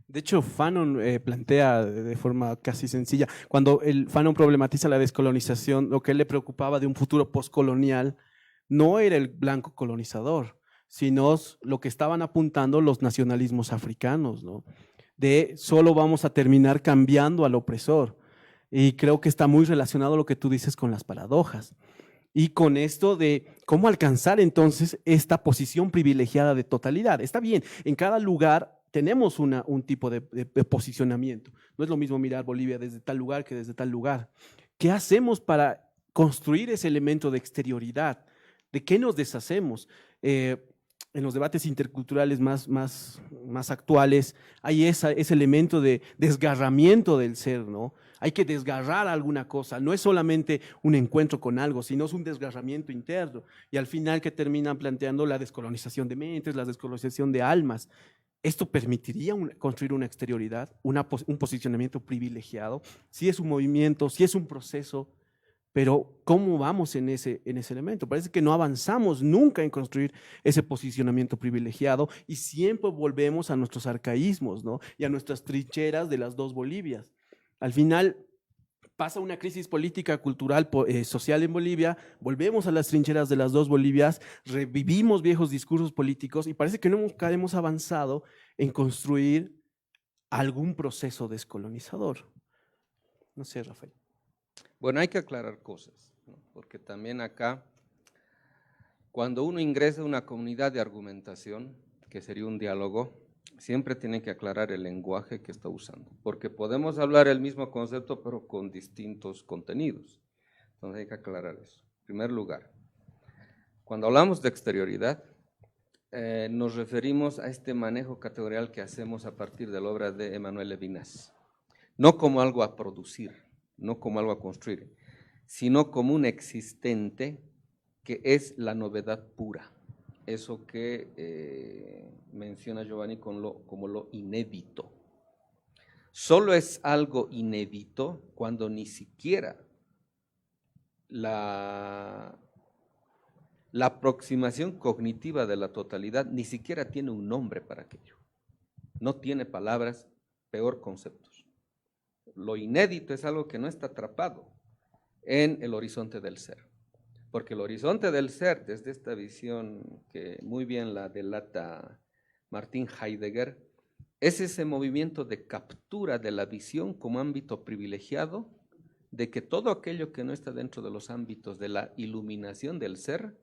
Speaker 4: De hecho, Fanon plantea de forma casi sencilla, cuando Fanon problematiza la descolonización, lo que él le preocupaba de un futuro postcolonial no era el blanco colonizador, sino lo que estaban apuntando los nacionalismos africanos, ¿no? De solo vamos a terminar cambiando al opresor. Y creo que está muy relacionado lo que tú dices con las paradojas. Y con esto de cómo alcanzar entonces esta posición privilegiada de totalidad. Está bien, en cada lugar tenemos un tipo de posicionamiento. No es lo mismo mirar Bolivia desde tal lugar que desde tal lugar. ¿Qué hacemos para construir ese elemento de exterioridad? ¿De qué nos deshacemos? En los debates interculturales más actuales hay ese elemento de desgarramiento del ser, ¿no? Hay que desgarrar alguna cosa, no es solamente un encuentro con algo, sino es un desgarramiento interno. Y al final que terminan planteando la descolonización de mentes, la descolonización de almas. ¿Esto permitiría construir una exterioridad, un posicionamiento privilegiado? Sí es un movimiento, sí es un proceso, pero ¿cómo vamos en ese elemento? Parece que no avanzamos nunca en construir ese posicionamiento privilegiado y siempre volvemos a nuestros arcaísmos, ¿no? Y a nuestras trincheras de las dos Bolivias. Al final pasa una crisis política, cultural, social en Bolivia, volvemos a las trincheras de las dos Bolivias, revivimos viejos discursos políticos y parece que nunca hemos avanzado en construir algún proceso descolonizador. No sé, Rafael.
Speaker 1: Bueno, hay que aclarar cosas, ¿no? Porque también acá, cuando uno ingresa a una comunidad de argumentación, que sería un diálogo, siempre tiene que aclarar el lenguaje que está usando, porque podemos hablar el mismo concepto, pero con distintos contenidos. Entonces hay que aclarar eso. En primer lugar, cuando hablamos de exterioridad, nos referimos a este manejo categorial que hacemos a partir de la obra de Emmanuel Levinas, no como algo a producir, no como algo a construir, sino como un existente que es la novedad pura. Eso que menciona Giovanni como lo inédito. Solo es algo inédito cuando ni siquiera la aproximación cognitiva de la totalidad ni siquiera tiene un nombre para aquello. No tiene palabras, peor conceptos. Lo inédito es algo que no está atrapado en el horizonte del ser. Porque el horizonte del ser, desde esta visión que muy bien la delata Martin Heidegger, es ese movimiento de captura de la visión como ámbito privilegiado, de que todo aquello que no está dentro de los ámbitos de la iluminación del ser,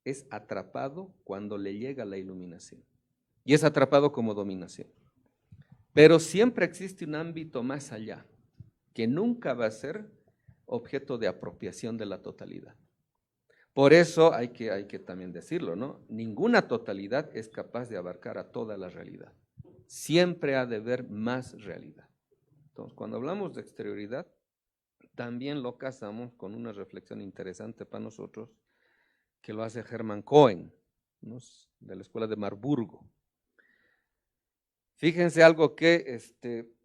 Speaker 1: es atrapado cuando le llega la iluminación. Y es atrapado como dominación. Pero siempre existe un ámbito más allá, que nunca va a ser objeto de apropiación de la totalidad. Por eso hay que también decirlo, ¿no? Ninguna totalidad es capaz de abarcar a toda la realidad. Siempre ha de haber más realidad. Entonces, cuando hablamos de exterioridad, también lo casamos con una reflexión interesante para nosotros, que lo hace Hermann Cohen, ¿no? De la Escuela de Marburgo. Fíjense algo que,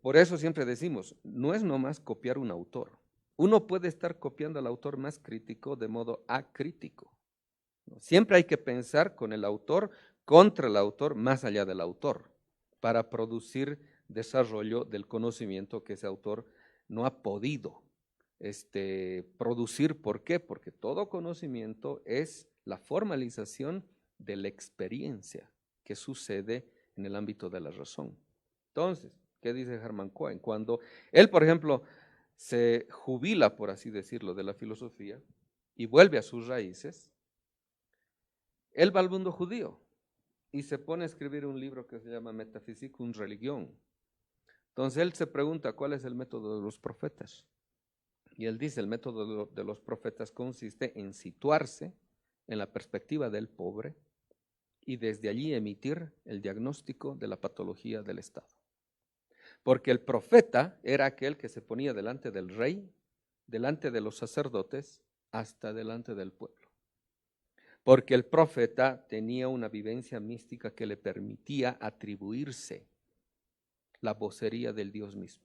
Speaker 1: por eso siempre decimos, no es nomás copiar un autor. Uno puede estar copiando al autor más crítico de modo acrítico. Siempre hay que pensar con el autor, contra el autor, más allá del autor, para producir desarrollo del conocimiento que ese autor no ha podido producir. ¿Por qué? Porque todo conocimiento es la formalización de la experiencia que sucede en el ámbito de la razón. Entonces, ¿qué dice Hermann Cohen? Cuando él, por ejemplo, se jubila, por así decirlo, de la filosofía y vuelve a sus raíces, él va al mundo judío y se pone a escribir un libro que se llama Metaphysicum Religion. Entonces él se pregunta cuál es el método de los profetas. Y él dice, el método de los profetas consiste en situarse en la perspectiva del pobre y desde allí emitir el diagnóstico de la patología del Estado. Porque el profeta era aquel que se ponía delante del rey, delante de los sacerdotes, hasta delante del pueblo. Porque el profeta tenía una vivencia mística que le permitía atribuirse la vocería del Dios mismo.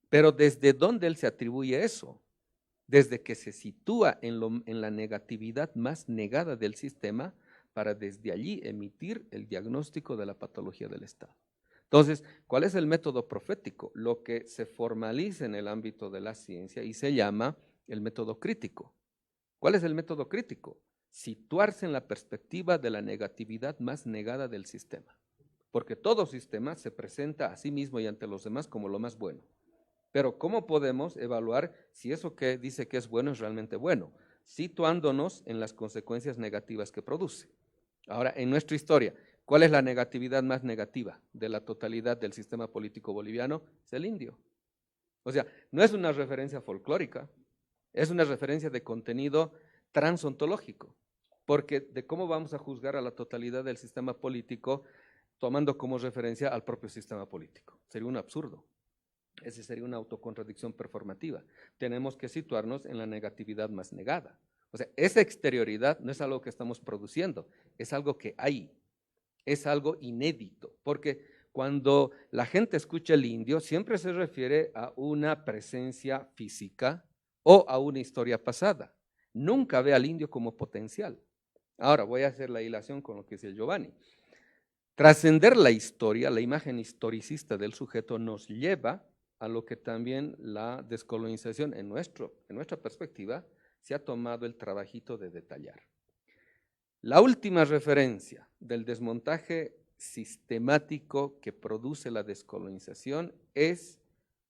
Speaker 1: Pero ¿desde dónde él se atribuye eso? Desde que se sitúa en la negatividad más negada del sistema, para desde allí emitir el diagnóstico de la patología del Estado. Entonces, ¿cuál es el método profético? Lo que se formaliza en el ámbito de la ciencia y se llama el método crítico. ¿Cuál es el método crítico? situarse en la perspectiva de la negatividad más negada del sistema. Porque todo sistema se presenta a sí mismo y ante los demás como lo más bueno. Pero ¿cómo podemos evaluar si eso que dice que es bueno es realmente bueno? Situándonos en las consecuencias negativas que produce. Ahora, en nuestra historia, ¿cuál es la negatividad más negativa de la totalidad del sistema político boliviano? Es el indio. O sea, no es una referencia folclórica, es una referencia de contenido transontológico, porque de cómo vamos a juzgar a la totalidad del sistema político tomando como referencia al propio sistema político. Sería un absurdo. Esa sería una autocontradicción performativa. Tenemos que situarnos en la negatividad más negada. O sea, esa exterioridad no es algo que estamos produciendo, es algo que hay, es algo inédito, porque cuando la gente escucha el indio, siempre se refiere a una presencia física o a una historia pasada. Nunca ve al indio como potencial. Ahora voy a hacer la hilación con lo que dice Giovanni. Trascender la historia, la imagen historicista del sujeto nos lleva a lo que también la descolonización en nuestra perspectiva se ha tomado el trabajito de detallar. La última referencia del desmontaje sistemático que produce la descolonización es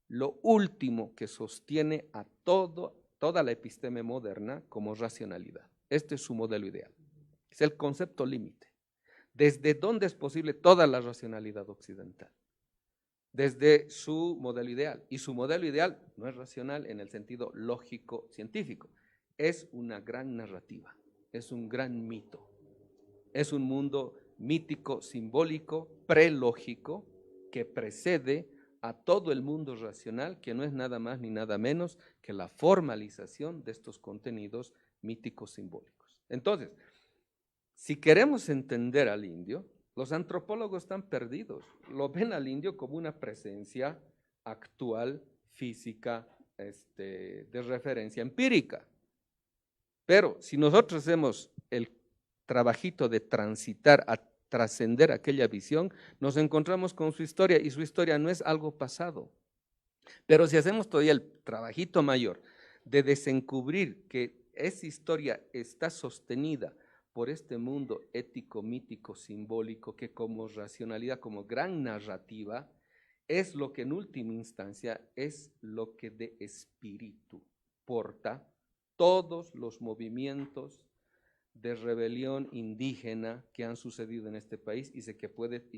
Speaker 1: lo último que sostiene a toda la episteme moderna como racionalidad. Este es su modelo ideal. Es el concepto límite. ¿Desde dónde es posible toda la racionalidad occidental? Desde su modelo ideal. Y su modelo ideal no es racional en el sentido lógico-científico. Es una gran narrativa, es un gran mito. Es un mundo mítico, simbólico, prelógico, que precede a todo el mundo racional, que no es nada más ni nada menos que la formalización de estos contenidos míticos simbólicos. Entonces, si queremos entender al indio, los antropólogos están perdidos. Lo ven al indio como una presencia actual, física, de referencia empírica. Pero si nosotros hacemos el trabajito de transitar, a trascender aquella visión, nos encontramos con su historia, y su historia no es algo pasado. Pero si hacemos todavía el trabajito mayor de desencubrir que esa historia está sostenida por este mundo ético, mítico, simbólico, que como racionalidad, como gran narrativa, es lo que en última instancia es lo que de espíritu porta todos los movimientos de rebelión indígena que han sucedido en este país y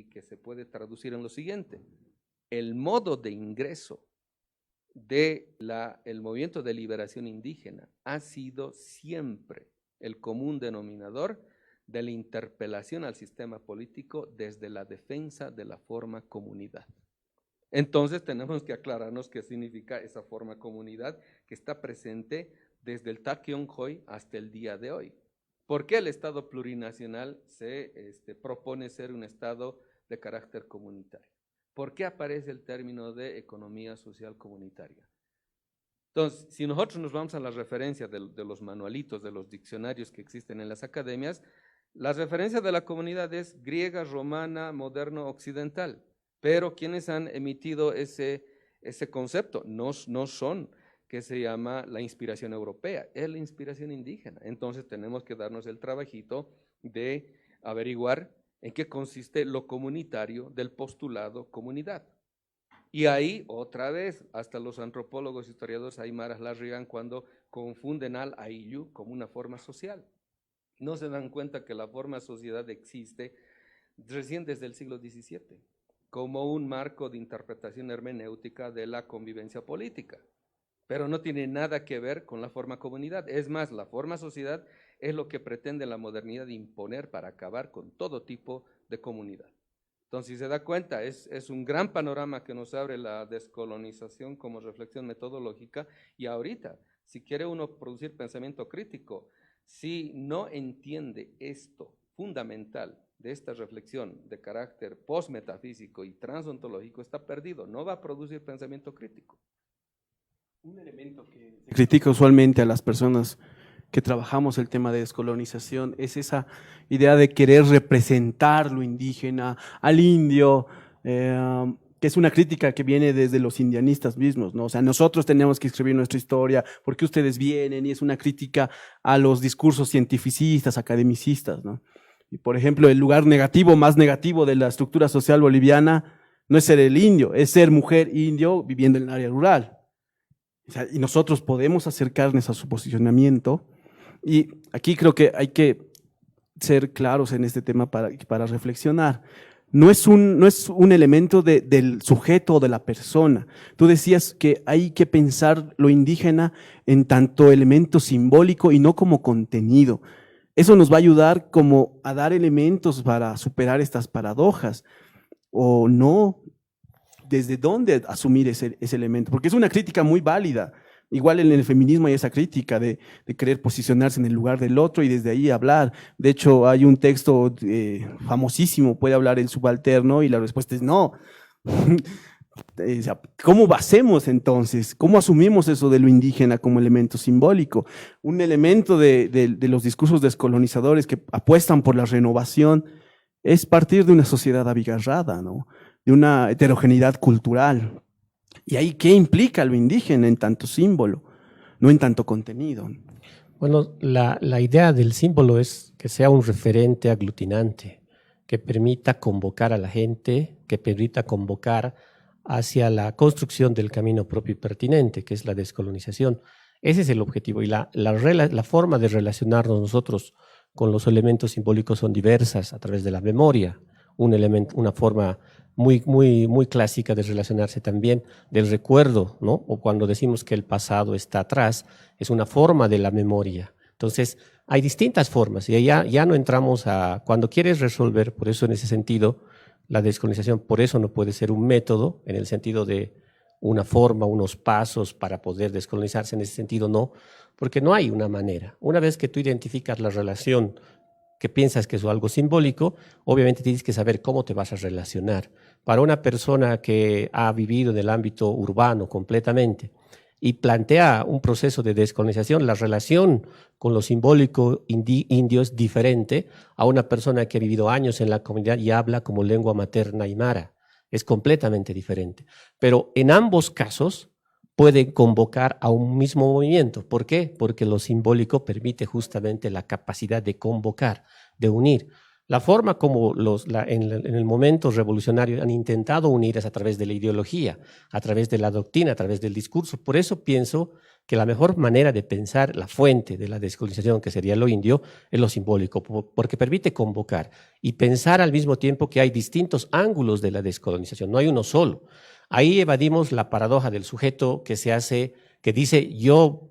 Speaker 1: que se puede traducir en lo siguiente. El modo de ingreso del movimiento de liberación indígena ha sido siempre el común denominador de la interpelación al sistema político desde la defensa de la forma comunidad. Entonces tenemos que aclararnos qué significa esa forma comunidad que está presente desde el Takionghoy hasta el día de hoy. ¿Por qué el Estado plurinacional se propone ser un Estado de carácter comunitario? ¿Por qué aparece el término de economía social comunitaria? Entonces, si nosotros nos vamos a la referencia de los manualitos, de los diccionarios que existen en las academias, la referencia de la comunidad es griega, romana, moderno, occidental. Pero quienes han emitido ese concepto no son que se llama la inspiración europea, es la inspiración indígena. Entonces tenemos que darnos el trabajito de averiguar en qué consiste lo comunitario del postulado comunidad. Y ahí, otra vez, hasta los antropólogos, historiadores aymaras la riegan cuando confunden al ayllu como una forma social. No se dan cuenta que la forma sociedad existe recién desde el siglo XVII, como un marco de interpretación hermenéutica de la convivencia política. Pero no tiene nada que ver con la forma comunidad. Es más, la forma sociedad es lo que pretende la modernidad imponer para acabar con todo tipo de comunidad. Entonces, si se da cuenta, es un gran panorama que nos abre la descolonización como reflexión metodológica. Y ahorita, si quiere uno producir pensamiento crítico, si no entiende esto fundamental de esta reflexión de carácter postmetafísico y transontológico, está perdido, no va a producir pensamiento crítico.
Speaker 4: Un elemento que se critica usualmente a las personas que trabajamos el tema de descolonización es esa idea de querer representar lo indígena, al indio, que es una crítica que viene desde los indianistas mismos, ¿no? O sea, nosotros tenemos que escribir nuestra historia, porque ustedes vienen, y es una crítica a los discursos cientificistas, academicistas, ¿no? Y, por ejemplo, el lugar negativo, más negativo de la estructura social boliviana no es ser el indio, es ser mujer indio viviendo en el área rural. O sea, y nosotros podemos acercarnos a su posicionamiento, y aquí creo que hay que ser claros en este tema para reflexionar. No es un elemento del sujeto o de la persona. Tú decías que hay que pensar lo indígena en tanto elemento simbólico y no como contenido. Eso nos va a ayudar como a dar elementos para superar estas paradojas, o no, desde dónde asumir ese elemento, porque es una crítica muy válida. Igual en el feminismo hay esa crítica de querer posicionarse en el lugar del otro y desde ahí hablar. De hecho, hay un texto famosísimo, puede hablar el subalterno, y la respuesta es no. ¿Cómo hacemos entonces? ¿Cómo asumimos eso de lo indígena como elemento simbólico? Un elemento de los discursos descolonizadores que apuestan por la renovación es partir de una sociedad abigarrada, ¿no? De una heterogeneidad cultural. ¿Y ahí qué implica lo indígena en tanto símbolo, no en tanto contenido?
Speaker 5: Bueno, la idea del símbolo es que sea un referente aglutinante, que permita convocar a la gente, que permita convocar hacia la construcción del camino propio y pertinente, que es la descolonización. Ese es el objetivo, y la forma de relacionarnos nosotros con los elementos simbólicos son diversas a través de la memoria, una forma muy clásica de relacionarse también del recuerdo, ¿no? O cuando decimos que el pasado está atrás, es una forma de la memoria. Entonces, hay distintas formas, y ya no entramos a cuando quieres resolver, por eso en ese sentido, la descolonización, por eso no puede ser un método, en el sentido de una forma, unos pasos para poder descolonizarse, en ese sentido no, porque no hay una manera. Una vez que tú identificas la relación que piensas que es algo simbólico, obviamente tienes que saber cómo te vas a relacionar. Para una persona que ha vivido en el ámbito urbano completamente y plantea un proceso de descolonización, la relación con lo simbólico indio es diferente a una persona que ha vivido años en la comunidad y habla como lengua materna aymara. Es completamente diferente. Pero en ambos casos pueden convocar a un mismo movimiento. ¿Por qué? Porque lo simbólico permite justamente la capacidad de convocar, de unir. La forma como en el momento revolucionario han intentado unir es a través de la ideología, a través de la doctrina, a través del discurso. Por eso pienso que la mejor manera de pensar la fuente de la descolonización, que sería lo indio, es lo simbólico, porque permite convocar y pensar al mismo tiempo que hay distintos ángulos de la descolonización, no hay uno solo. Ahí evadimos la paradoja del sujeto que dice yo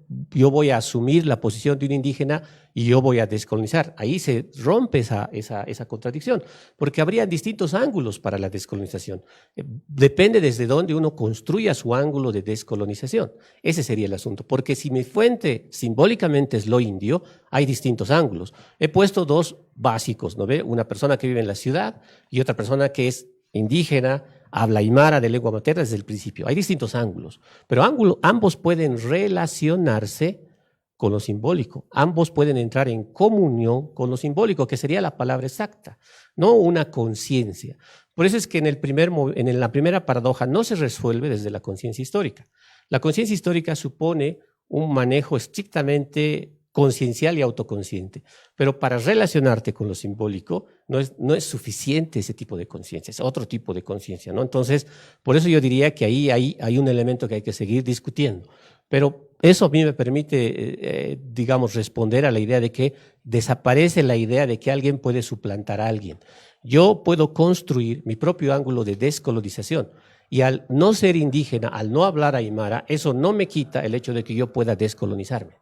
Speaker 5: voy a asumir la posición de un indígena y yo voy a descolonizar. Ahí se rompe esa contradicción, porque habría distintos ángulos para la descolonización. Depende desde dónde uno construya su ángulo de descolonización. Ese sería el asunto, porque si mi fuente simbólicamente es lo indio, hay distintos ángulos. He puesto dos básicos, ¿no ve? Una persona que vive en la ciudad y otra persona que es indígena, habla aymara de lengua materna desde el principio. Hay distintos ángulos, pero ambos pueden relacionarse con lo simbólico. Ambos pueden entrar en comunión con lo simbólico, que sería la palabra exacta, no una conciencia. Por eso es que en la primera paradoja no se resuelve desde la conciencia histórica. La conciencia histórica supone un manejo estrictamente conciencial y autoconsciente, pero para relacionarte con lo simbólico no es suficiente ese tipo de conciencia, es otro tipo de conciencia, ¿no? Entonces, por eso yo diría que ahí hay un elemento que hay que seguir discutiendo, pero eso a mí me permite, digamos, responder a la idea de que desaparece la idea de que alguien puede suplantar a alguien. Yo puedo construir mi propio ángulo de descolonización, y al no ser indígena, al no hablar aymara, eso no me quita el hecho de que yo pueda descolonizarme.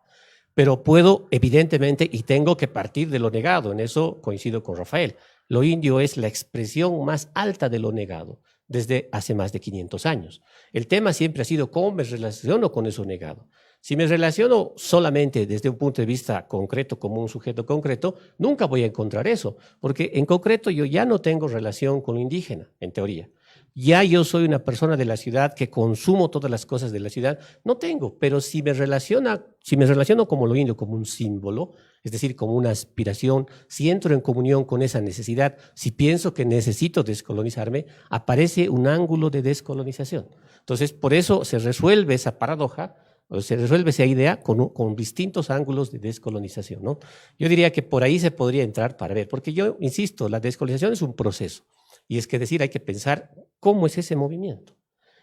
Speaker 5: Pero puedo, evidentemente, y tengo que partir de lo negado. En eso coincido con Rafael. Lo indio es la expresión más alta de lo negado desde hace más de 500 años. El tema siempre ha sido cómo me relaciono con eso negado. Si me relaciono solamente desde un punto de vista concreto, como un sujeto concreto, nunca voy a encontrar eso, porque en concreto yo ya no tengo relación con lo indígena, en teoría. ya yo soy una persona de la ciudad que consumo todas las cosas de la ciudad. No tengo, pero si me relaciono como lo indio, como un símbolo, es decir, como una aspiración, si entro en comunión con esa necesidad, si pienso que necesito descolonizarme, aparece un ángulo de descolonización. Entonces, por eso se resuelve esa paradoja, o se resuelve esa idea con distintos ángulos de descolonización, ¿no? Yo diría que por ahí se podría entrar para ver, porque yo insisto, la descolonización es un proceso, y es que decir, hay que pensar cómo es ese movimiento.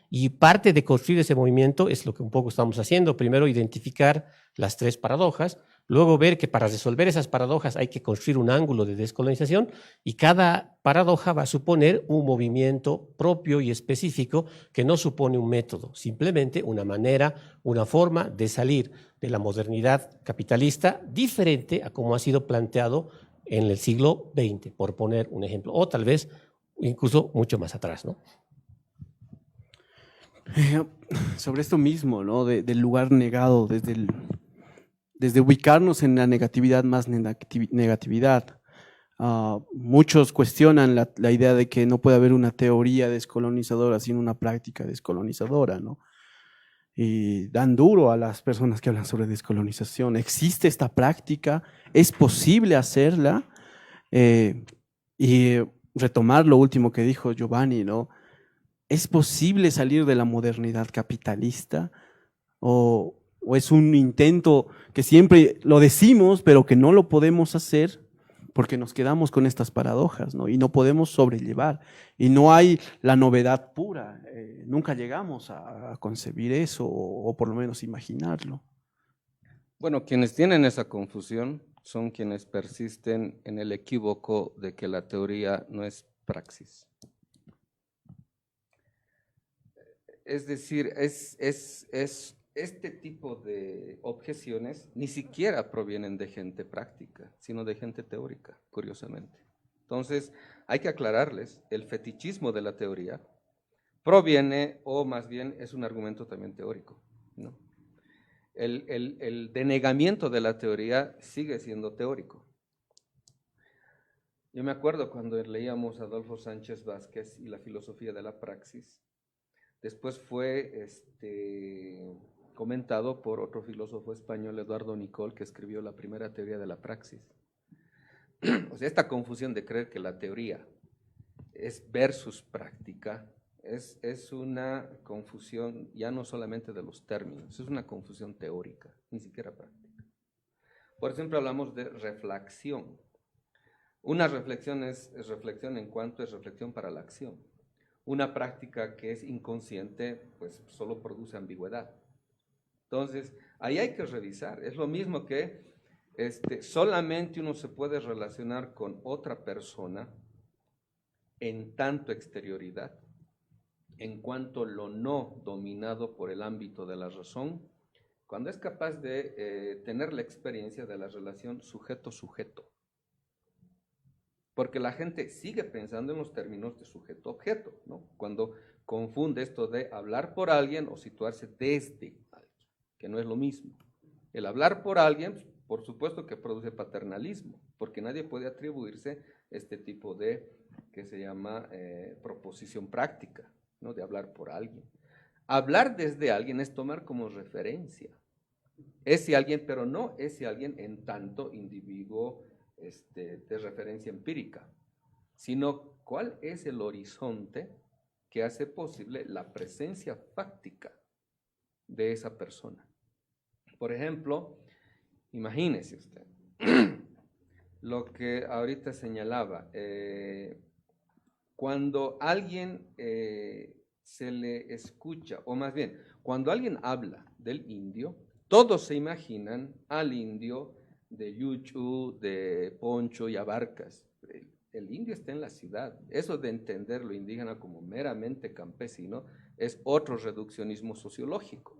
Speaker 5: Y parte de construir ese movimiento es lo que un poco estamos haciendo. Primero, identificar las tres paradojas, luego ver que para resolver esas paradojas hay que construir un ángulo de descolonización y cada paradoja va a suponer un movimiento propio y específico que no supone un método, simplemente una manera, una forma de salir de la modernidad capitalista diferente a como ha sido planteado en el siglo XX, por poner un ejemplo, o tal vez incluso mucho más atrás, ¿no?
Speaker 4: Sobre esto mismo, ¿no? Del lugar negado, desde ubicarnos en la negatividad más negatividad. Muchos cuestionan la idea de que no puede haber una teoría descolonizadora sin una práctica descolonizadora, ¿no? Y dan duro a las personas que hablan sobre descolonización. ¿Existe esta práctica? ¿Es posible hacerla? Y retomar lo último que dijo Giovanni, ¿no? ¿Es posible salir de la modernidad capitalista? ¿O es un intento que siempre lo decimos, pero que no lo podemos hacer porque nos quedamos con estas paradojas, ¿no? Y no podemos sobrellevar. Y no hay la novedad pura. Nunca llegamos a concebir eso o por lo menos imaginarlo.
Speaker 1: Bueno, quienes tienen esa confusión son quienes persisten en el equívoco de que la teoría no es praxis. Es decir, este tipo de objeciones ni siquiera provienen de gente práctica, sino de gente teórica, curiosamente. Entonces, hay que aclararles, el fetichismo de la teoría proviene, o más bien es un argumento también teórico, ¿no? El denegamiento de la teoría sigue siendo teórico. Yo me acuerdo cuando leíamos a Adolfo Sánchez Vázquez y la filosofía de la praxis. Después fue comentado por otro filósofo español, Eduardo Nicol, que escribió la primera teoría de la praxis. O sea, esta confusión de creer que la teoría es versus práctica es una confusión ya no solamente de los términos, es una confusión teórica, ni siquiera práctica. Por ejemplo, hablamos de reflexión. Una reflexión es reflexión en cuanto es reflexión para la acción. Una práctica que es inconsciente, pues solo produce ambigüedad. Entonces, ahí hay que revisar. Es lo mismo que solamente uno se puede relacionar con otra persona en tanto exterioridad, en cuanto lo no dominado por el ámbito de la razón, cuando es capaz de tener la experiencia de la relación sujeto-sujeto. Porque la gente sigue pensando en los términos de sujeto-objeto, ¿no? Cuando confunde esto de hablar por alguien o situarse desde alguien, que no es lo mismo. El hablar por alguien, por supuesto que produce paternalismo, porque nadie puede atribuirse este tipo de, que se llama proposición práctica, ¿no? De hablar por alguien. Hablar desde alguien es tomar como referencia ese alguien, pero no ese alguien en tanto individuo de referencia empírica, sino cuál es el horizonte que hace posible la presencia fáctica de esa persona. Por ejemplo, imagínese usted lo que ahorita señalaba, cuando alguien se le escucha, o más bien, cuando alguien habla del indio, todos se imaginan al indio de Yuchu, de Poncho y Abarcas. El indio está en la ciudad. Eso de entender lo indígena como meramente campesino es otro reduccionismo sociológico.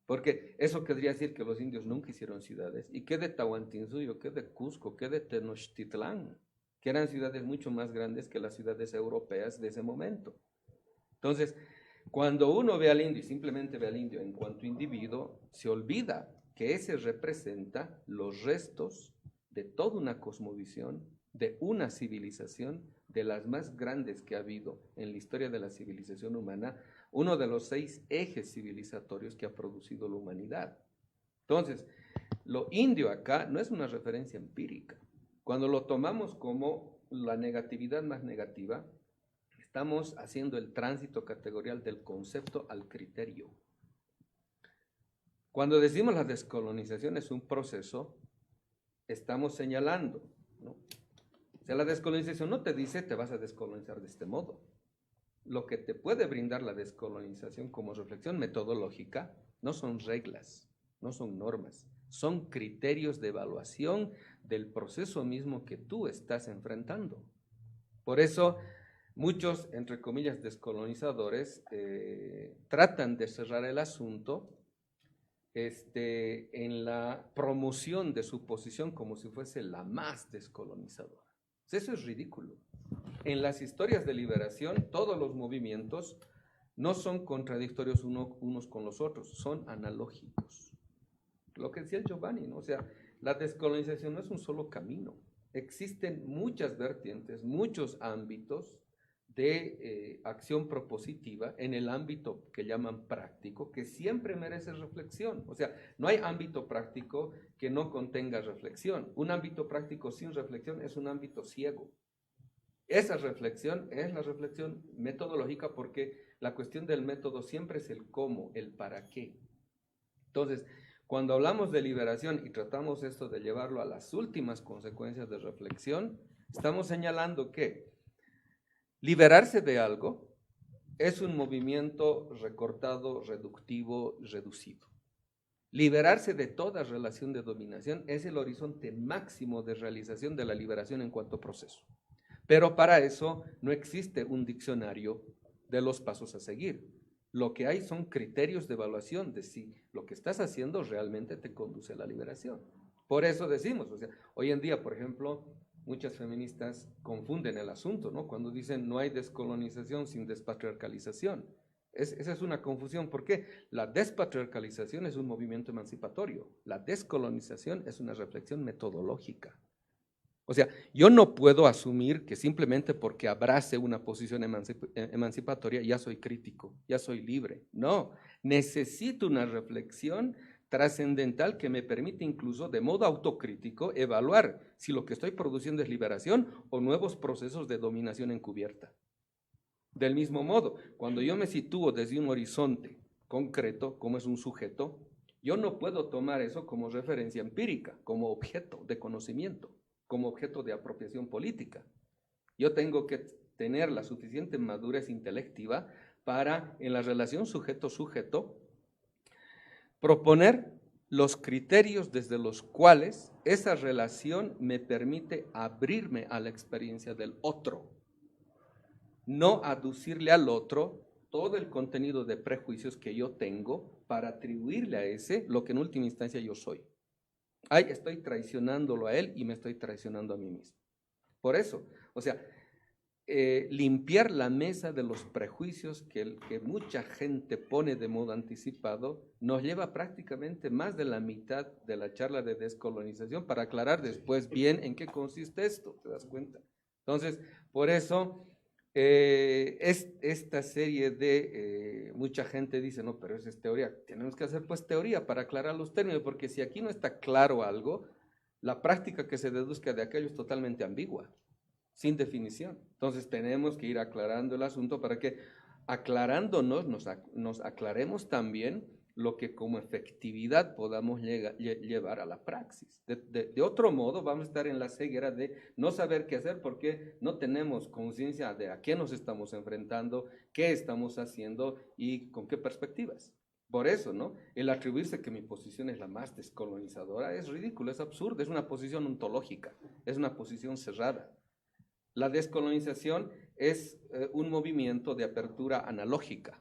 Speaker 1: Porque eso querría decir que los indios nunca hicieron ciudades. ¿Y qué de Tahuantinsuyo, qué de Cusco, qué de Tenochtitlán? Que eran ciudades mucho más grandes que las ciudades europeas de ese momento. Entonces, cuando uno ve al indio y simplemente ve al indio en cuanto individuo, se olvida que ese representa los restos de toda una cosmovisión de una civilización de las más grandes que ha habido en la historia de la civilización humana, uno de los 6 ejes civilizatorios que ha producido la humanidad. Entonces, lo indio acá no es una referencia empírica. Cuando lo tomamos como la negatividad más negativa, estamos haciendo el tránsito categorial del concepto al criterio. Cuando decimos la descolonización es un proceso, estamos señalando, ¿no? O sea, la descolonización no te dice te vas a descolonizar de este modo. Lo que te puede brindar la descolonización como reflexión metodológica no son reglas, no son normas, son criterios de evaluación del proceso mismo que tú estás enfrentando. Por eso, muchos, entre comillas, descolonizadores tratan de cerrar el asunto en la promoción de su posición como si fuese la más descolonizadora. Eso es ridículo. En las historias de liberación, todos los movimientos no son contradictorios unos con los otros, son analógicos. Lo que decía el Giovanni, ¿no? O sea, la descolonización no es un solo camino. Existen muchas vertientes, muchos ámbitos de acción propositiva en el ámbito que llaman práctico, que siempre merece reflexión. O sea, no hay ámbito práctico que no contenga reflexión. Un ámbito práctico sin reflexión es un ámbito ciego. Esa reflexión es la reflexión metodológica, porque la cuestión del método siempre es el cómo, el para qué. Entonces, cuando hablamos de liberación y tratamos esto de llevarlo a las últimas consecuencias de reflexión, estamos señalando que liberarse de algo es un movimiento recortado, reductivo, reducido. Liberarse de toda relación de dominación es el horizonte máximo de realización de la liberación en cuanto proceso. Pero para eso no existe un diccionario de los pasos a seguir. Lo que hay son criterios de evaluación de si lo que estás haciendo realmente te conduce a la liberación. Por eso decimos, o sea, hoy en día, por ejemplo, muchas feministas confunden el asunto, ¿no? Cuando dicen no hay descolonización sin despatriarcalización. Esa es una confusión. ¿Por qué? La despatriarcalización es un movimiento emancipatorio. La descolonización es una reflexión metodológica. O sea, yo no puedo asumir que simplemente porque abrace una posición emancipatoria ya soy crítico, ya soy libre. No, necesito una reflexión trascendental que me permite incluso de modo autocrítico evaluar si lo que estoy produciendo es liberación o nuevos procesos de dominación encubierta. Del mismo modo, cuando yo me sitúo desde un horizonte concreto, como es un sujeto, yo no puedo tomar eso como referencia empírica, como objeto de conocimiento, como objeto de apropiación política. Yo tengo que tener la suficiente madurez intelectiva para, en la relación sujeto-sujeto, proponer los criterios desde los cuales esa relación me permite abrirme a la experiencia del otro, no aducirle al otro todo el contenido de prejuicios que yo tengo para atribuirle a ese lo que en última instancia yo soy. Ay, estoy traicionándolo a él y me estoy traicionando a mí mismo. Por eso, o sea, limpiar la mesa de los prejuicios que mucha gente pone de modo anticipado nos lleva prácticamente más de la mitad de la charla de descolonización para aclarar después bien en qué consiste esto, ¿te das cuenta? Entonces, por eso, esta serie de, mucha gente dice, no, pero eso es teoría. Tenemos que hacer pues teoría para aclarar los términos, porque si aquí no está claro algo, la práctica que se deduzca de aquello es totalmente ambigua, sin definición. Entonces tenemos que ir aclarando el asunto para que, aclarándonos, nos aclaremos también lo que como efectividad podamos llevar a la praxis. De otro modo vamos a estar en la ceguera de no saber qué hacer porque no tenemos conciencia de a qué nos estamos enfrentando, qué estamos haciendo y con qué perspectivas. Por eso, ¿no? El atribuirse que mi posición es la más descolonizadora es ridículo, es absurdo, es una posición ontológica, es una posición cerrada. La descolonización es un movimiento de apertura analógica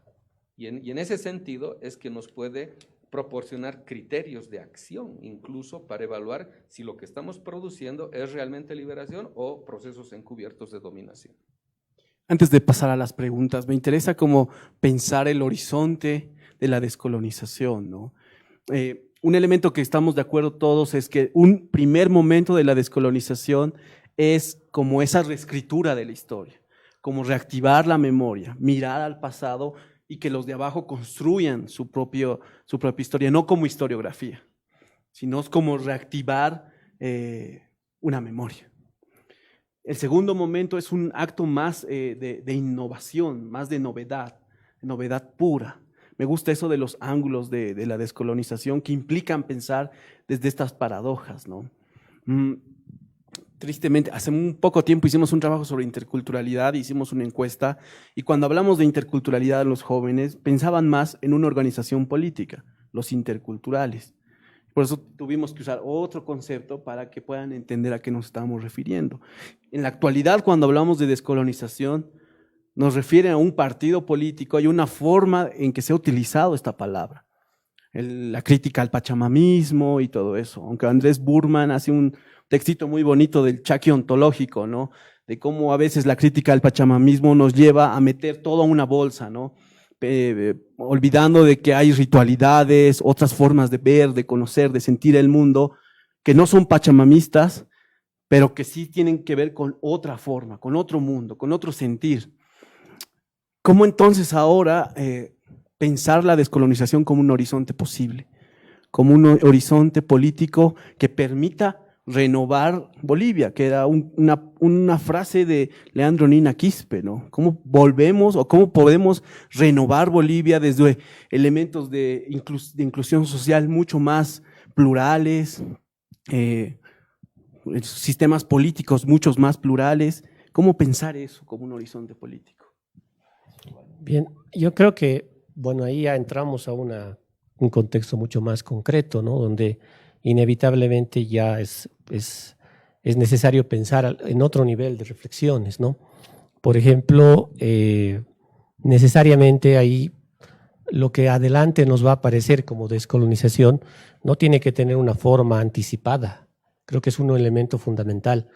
Speaker 1: y en ese sentido es que nos puede proporcionar criterios de acción, incluso para evaluar si lo que estamos produciendo es realmente liberación o procesos encubiertos de dominación.
Speaker 4: Antes de pasar a las preguntas, me interesa cómo pensar el horizonte de la descolonización, ¿no? Un elemento que estamos de acuerdo todos es que un primer momento de la descolonización es como esa reescritura de la historia, como reactivar la memoria, mirar al pasado y que los de abajo construyan su propia historia, no como historiografía, sino como reactivar una memoria. El segundo momento es un acto más de innovación, más de novedad pura. Me gusta eso de los ángulos de la descolonización que implican pensar desde estas paradojas, ¿no? Tristemente, hace un poco tiempo hicimos un trabajo sobre interculturalidad, hicimos una encuesta, y cuando hablamos de interculturalidad, los jóvenes pensaban más en una organización política, los interculturales. Por eso tuvimos que usar otro concepto para que puedan entender a qué nos estamos refiriendo. En la actualidad, cuando hablamos de descolonización, nos refiere a un partido político, hay una forma en que se ha utilizado esta palabra. La crítica al pachamamismo y todo eso. Aunque Andrés Burman hace un textito muy bonito del Chaki ontológico, ¿no? De cómo a veces la crítica al pachamamismo nos lleva a meter todo a una bolsa, ¿no? Olvidando de que hay ritualidades, otras formas de ver, de conocer, de sentir el mundo, que no son pachamamistas, pero que sí tienen que ver con otra forma, con otro mundo, con otro sentir. ¿Cómo entonces ahora pensar la descolonización como un horizonte posible, como un horizonte político que permita renovar Bolivia, que era una frase de Leandro Nina Quispe, ¿no? ¿Cómo volvemos o cómo podemos renovar Bolivia desde elementos de inclusión social mucho más plurales, sistemas políticos muchos más plurales? ¿Cómo pensar eso como un horizonte político?
Speaker 5: Bien, yo creo que, bueno, ahí ya entramos a un contexto mucho más concreto, ¿no? Donde inevitablemente ya es necesario pensar en otro nivel de reflexiones, ¿no? Por ejemplo, necesariamente ahí lo que adelante nos va a aparecer como descolonización no tiene que tener una forma anticipada. Creo que es un elemento fundamental,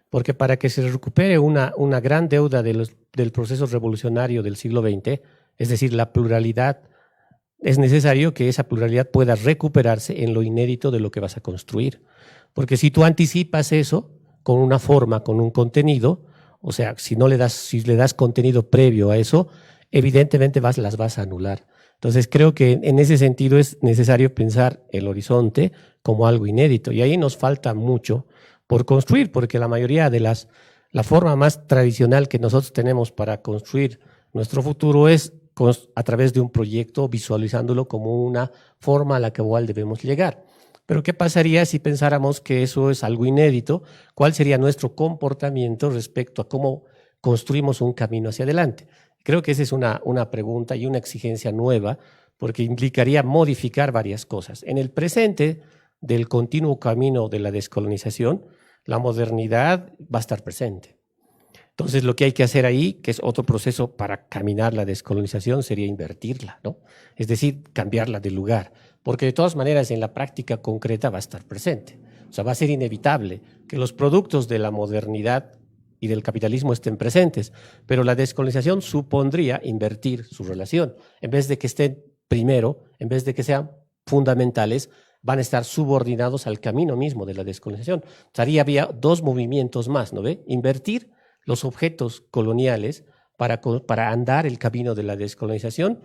Speaker 5: porque para que se recupere una gran deuda del proceso revolucionario del siglo XX, es decir, la pluralidad, es necesario que esa pluralidad pueda recuperarse en lo inédito de lo que vas a construir. Porque si tú anticipas eso con una forma, con un contenido, o sea, si le das contenido previo a eso, evidentemente las vas a anular. Entonces creo que en ese sentido es necesario pensar el horizonte como algo inédito, y ahí nos falta mucho por construir, porque la mayoría de la forma más tradicional que nosotros tenemos para construir nuestro futuro es a través de un proyecto, visualizándolo como una forma a la cual debemos llegar. Pero ¿qué pasaría si pensáramos que eso es algo inédito? ¿Cuál sería nuestro comportamiento respecto a cómo construimos un camino hacia adelante? Creo que esa es una pregunta y una exigencia nueva, porque implicaría modificar varias cosas. En el presente del continuo camino de la descolonización, la modernidad va a estar presente. Entonces, lo que hay que hacer ahí, que es otro proceso para caminar la descolonización, sería invertirla, ¿no? Es decir, cambiarla de lugar, porque de todas maneras en la práctica concreta va a estar presente. O sea, va a ser inevitable que los productos de la modernidad y del capitalismo estén presentes, pero la descolonización supondría invertir su relación. En vez de que estén primero, en vez de que sean fundamentales, van a estar subordinados al camino mismo de la descolonización. O sea, había dos movimientos más, ¿no ve? Invertir los objetos coloniales para andar el camino de la descolonización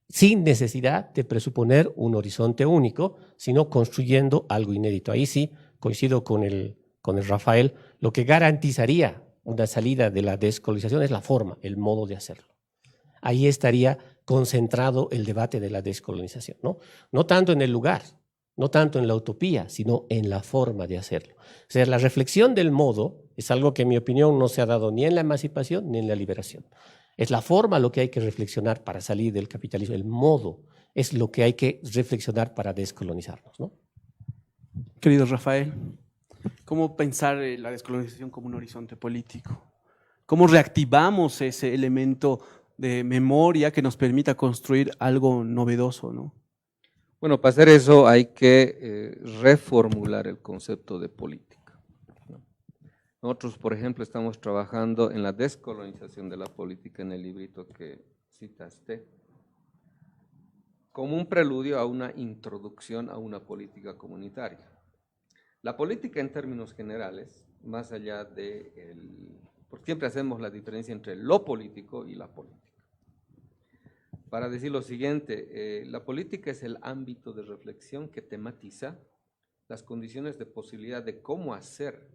Speaker 5: sin necesidad de presuponer un horizonte único, sino construyendo algo inédito. Ahí sí coincido con el Rafael, lo que garantizaría una salida de la descolonización es la forma, el modo de hacerlo. Ahí estaría concentrado el debate de la descolonización, ¿no? No tanto en el lugar, no tanto en la utopía, sino en la forma de hacerlo. O sea, la reflexión del modo es algo que en mi opinión no se ha dado ni en la emancipación ni en la liberación. Es la forma lo que hay que reflexionar para salir del capitalismo, el modo es lo que hay que reflexionar para descolonizarnos, ¿no?
Speaker 4: Querido Rafael, ¿cómo pensar la descolonización como un horizonte político? ¿Cómo reactivamos ese elemento de memoria que nos permita construir algo novedoso, ¿no?
Speaker 1: Bueno, para hacer eso hay que reformular el concepto de política, ¿no? Nosotros, por ejemplo, estamos trabajando en la descolonización de la política en el librito que citaste, como un preludio a una introducción a una política comunitaria. La política en términos generales más allá porque siempre hacemos la diferencia entre lo político y la política. Para decir lo siguiente, la política es el ámbito de reflexión que tematiza las condiciones de posibilidad de cómo hacer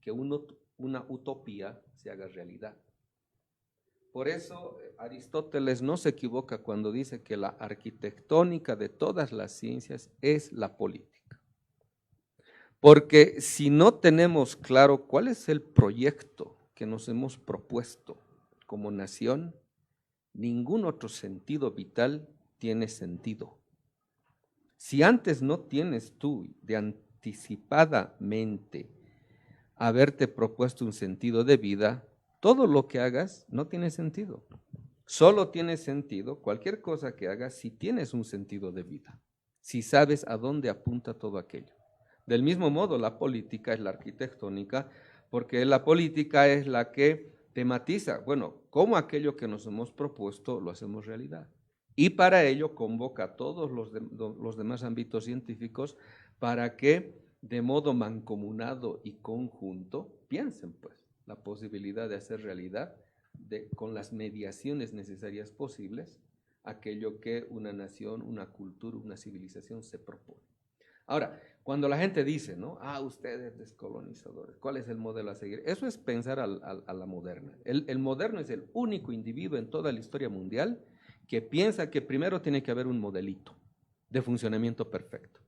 Speaker 1: que una utopía se haga realidad. Por eso Aristóteles no se equivoca cuando dice que la arquitectónica de todas las ciencias es la política. Porque si no tenemos claro cuál es el proyecto que nos hemos propuesto como nación, ningún otro sentido vital tiene sentido. Si antes no tienes tú de anticipadamente haberte propuesto un sentido de vida, todo lo que hagas no tiene sentido. Solo tiene sentido cualquier cosa que hagas si tienes un sentido de vida, si sabes a dónde apunta todo aquello. Del mismo modo, la política es la arquitectónica, porque la política es la que tematiza, bueno, cómo aquello que nos hemos propuesto lo hacemos realidad. Y para ello convoca a todos los demás ámbitos científicos para que de modo mancomunado y conjunto piensen pues la posibilidad de hacer realidad con las mediaciones necesarias posibles aquello que una nación, una cultura, una civilización se propone. Ahora, cuando la gente dice, ¿no? Ustedes descolonizadores, ¿cuál es el modelo a seguir? Eso es pensar a la moderna. El moderno es el único individuo en toda la historia mundial que piensa que primero tiene que haber un modelito de funcionamiento perfecto.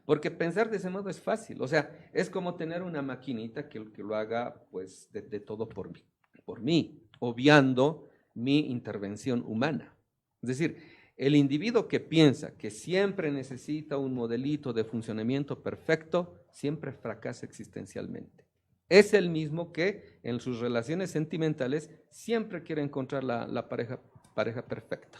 Speaker 1: Porque pensar de ese modo es fácil, o sea, es como tener una maquinita que lo haga pues de todo por mí, obviando mi intervención humana. Es decir, el individuo que piensa que siempre necesita un modelito de funcionamiento perfecto, siempre fracasa existencialmente. Es el mismo que en sus relaciones sentimentales siempre quiere encontrar la pareja perfecta.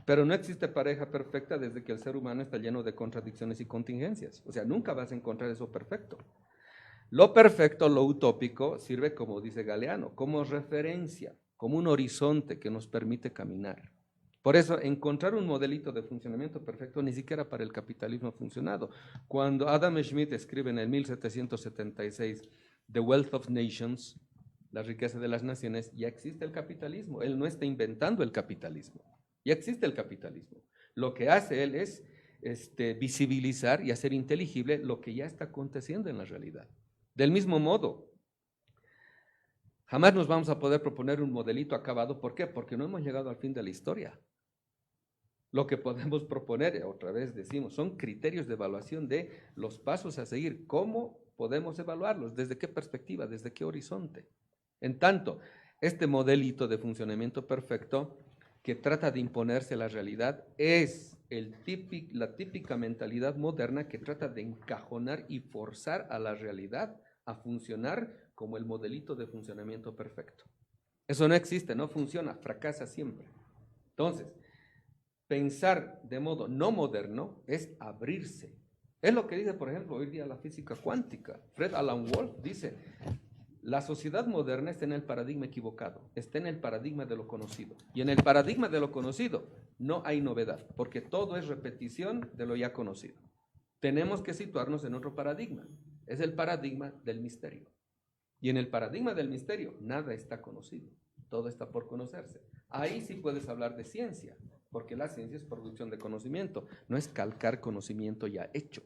Speaker 1: Pero no existe pareja perfecta desde que el ser humano está lleno de contradicciones y contingencias. O sea, nunca vas a encontrar eso perfecto. Lo perfecto, lo utópico, sirve, como dice Galeano, como referencia, como un horizonte que nos permite caminar. Por eso, encontrar un modelito de funcionamiento perfecto ni siquiera para el capitalismo ha funcionado. Cuando Adam Smith escribe en el 1776 The Wealth of Nations, la riqueza de las naciones, ya existe el capitalismo. Él no está inventando el capitalismo. Ya existe el capitalismo. Lo que hace él es visibilizar y hacer inteligible lo que ya está aconteciendo en la realidad. Del mismo modo, jamás nos vamos a poder proponer un modelito acabado. ¿Por qué? Porque no hemos llegado al fin de la historia. Lo que podemos proponer, otra vez decimos, son criterios de evaluación de los pasos a seguir. ¿Cómo podemos evaluarlos? ¿Desde qué perspectiva? ¿Desde qué horizonte? En tanto, este modelito de funcionamiento perfecto que trata de imponerse a la realidad es la típica mentalidad moderna que trata de encajonar y forzar a la realidad a funcionar como el modelito de funcionamiento perfecto. Eso no existe, no funciona, fracasa siempre. Entonces, pensar de modo no moderno es abrirse. Es lo que dice, por ejemplo, hoy día la física cuántica. Fred Alan Wolf dice, la sociedad moderna está en el paradigma equivocado, está en el paradigma de lo conocido. Y en el paradigma de lo conocido no hay novedad, porque todo es repetición de lo ya conocido. Tenemos que situarnos en otro paradigma, es el paradigma del misterio. Y en el paradigma del misterio nada está conocido, todo está por conocerse. Ahí sí puedes hablar de ciencia, porque la ciencia es producción de conocimiento, no es calcar conocimiento ya hecho.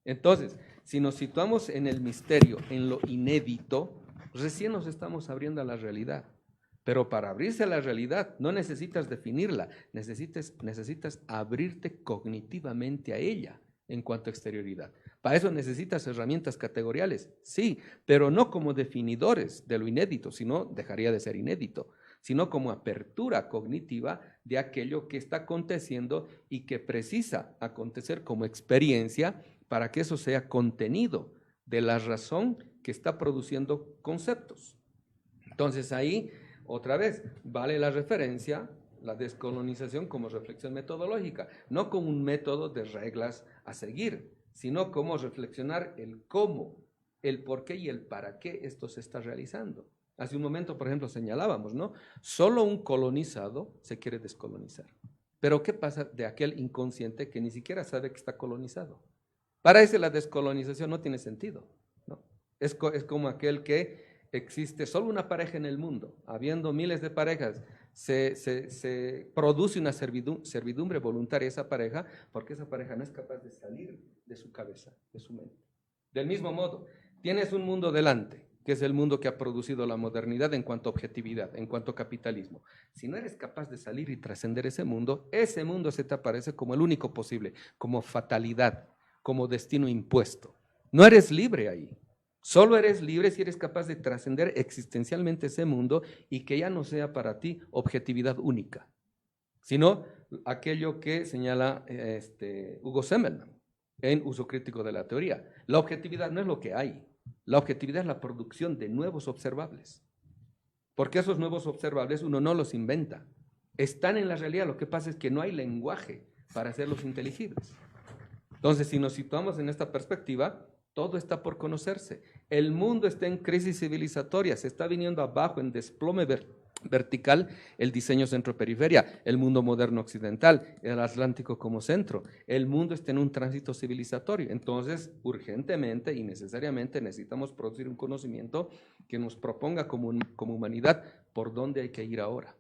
Speaker 1: Entonces, si nos situamos en el misterio, en lo inédito, recién nos estamos abriendo a la realidad. Pero para abrirse a la realidad no necesitas definirla, necesitas abrirte cognitivamente a ella en cuanto a exterioridad. Para eso necesitas herramientas categoriales, sí, pero no como definidores de lo inédito, sino dejaría de ser inédito, sino como apertura cognitiva de aquello que está aconteciendo y que precisa acontecer como experiencia para que eso sea contenido de la razón que está produciendo conceptos. Entonces ahí, otra vez, vale la referencia, la descolonización como reflexión metodológica, no como un método de reglas a seguir, sino como reflexionar el cómo, el por qué y el para qué esto se está realizando. Hace un momento, por ejemplo, señalábamos, ¿no? Solo un colonizado se quiere descolonizar. Pero ¿qué pasa de aquel inconsciente que ni siquiera sabe que está colonizado? Para ese la descolonización no tiene sentido, ¿no? Es como aquel que existe solo una pareja en el mundo, habiendo miles de parejas, se produce una servidumbre voluntaria a esa pareja, porque esa pareja no es capaz de salir de su cabeza, de su mente. Del mismo modo, tienes un mundo delante, que es el mundo que ha producido la modernidad en cuanto a objetividad, en cuanto a capitalismo. Si no eres capaz de salir y trascender ese mundo se te aparece como el único posible, como fatalidad, como destino impuesto. No eres libre ahí. Solo eres libre si eres capaz de trascender existencialmente ese mundo y que ya no sea para ti objetividad única, sino aquello que señala Hugo Semmelmann en Uso Crítico de la Teoría. La objetividad no es lo que hay, la objetividad es la producción de nuevos observables, porque esos nuevos observables uno no los inventa, están en la realidad, lo que pasa es que no hay lenguaje para hacerlos inteligibles. Entonces, si nos situamos en esta perspectiva, todo está por conocerse. El mundo está en crisis civilizatoria, se está viniendo abajo en desplome vertical el diseño centro-periferia, el mundo moderno occidental, el Atlántico como centro. El mundo está en un tránsito civilizatorio. Entonces, urgentemente y necesariamente necesitamos producir un conocimiento que nos proponga como humanidad por dónde hay que ir ahora.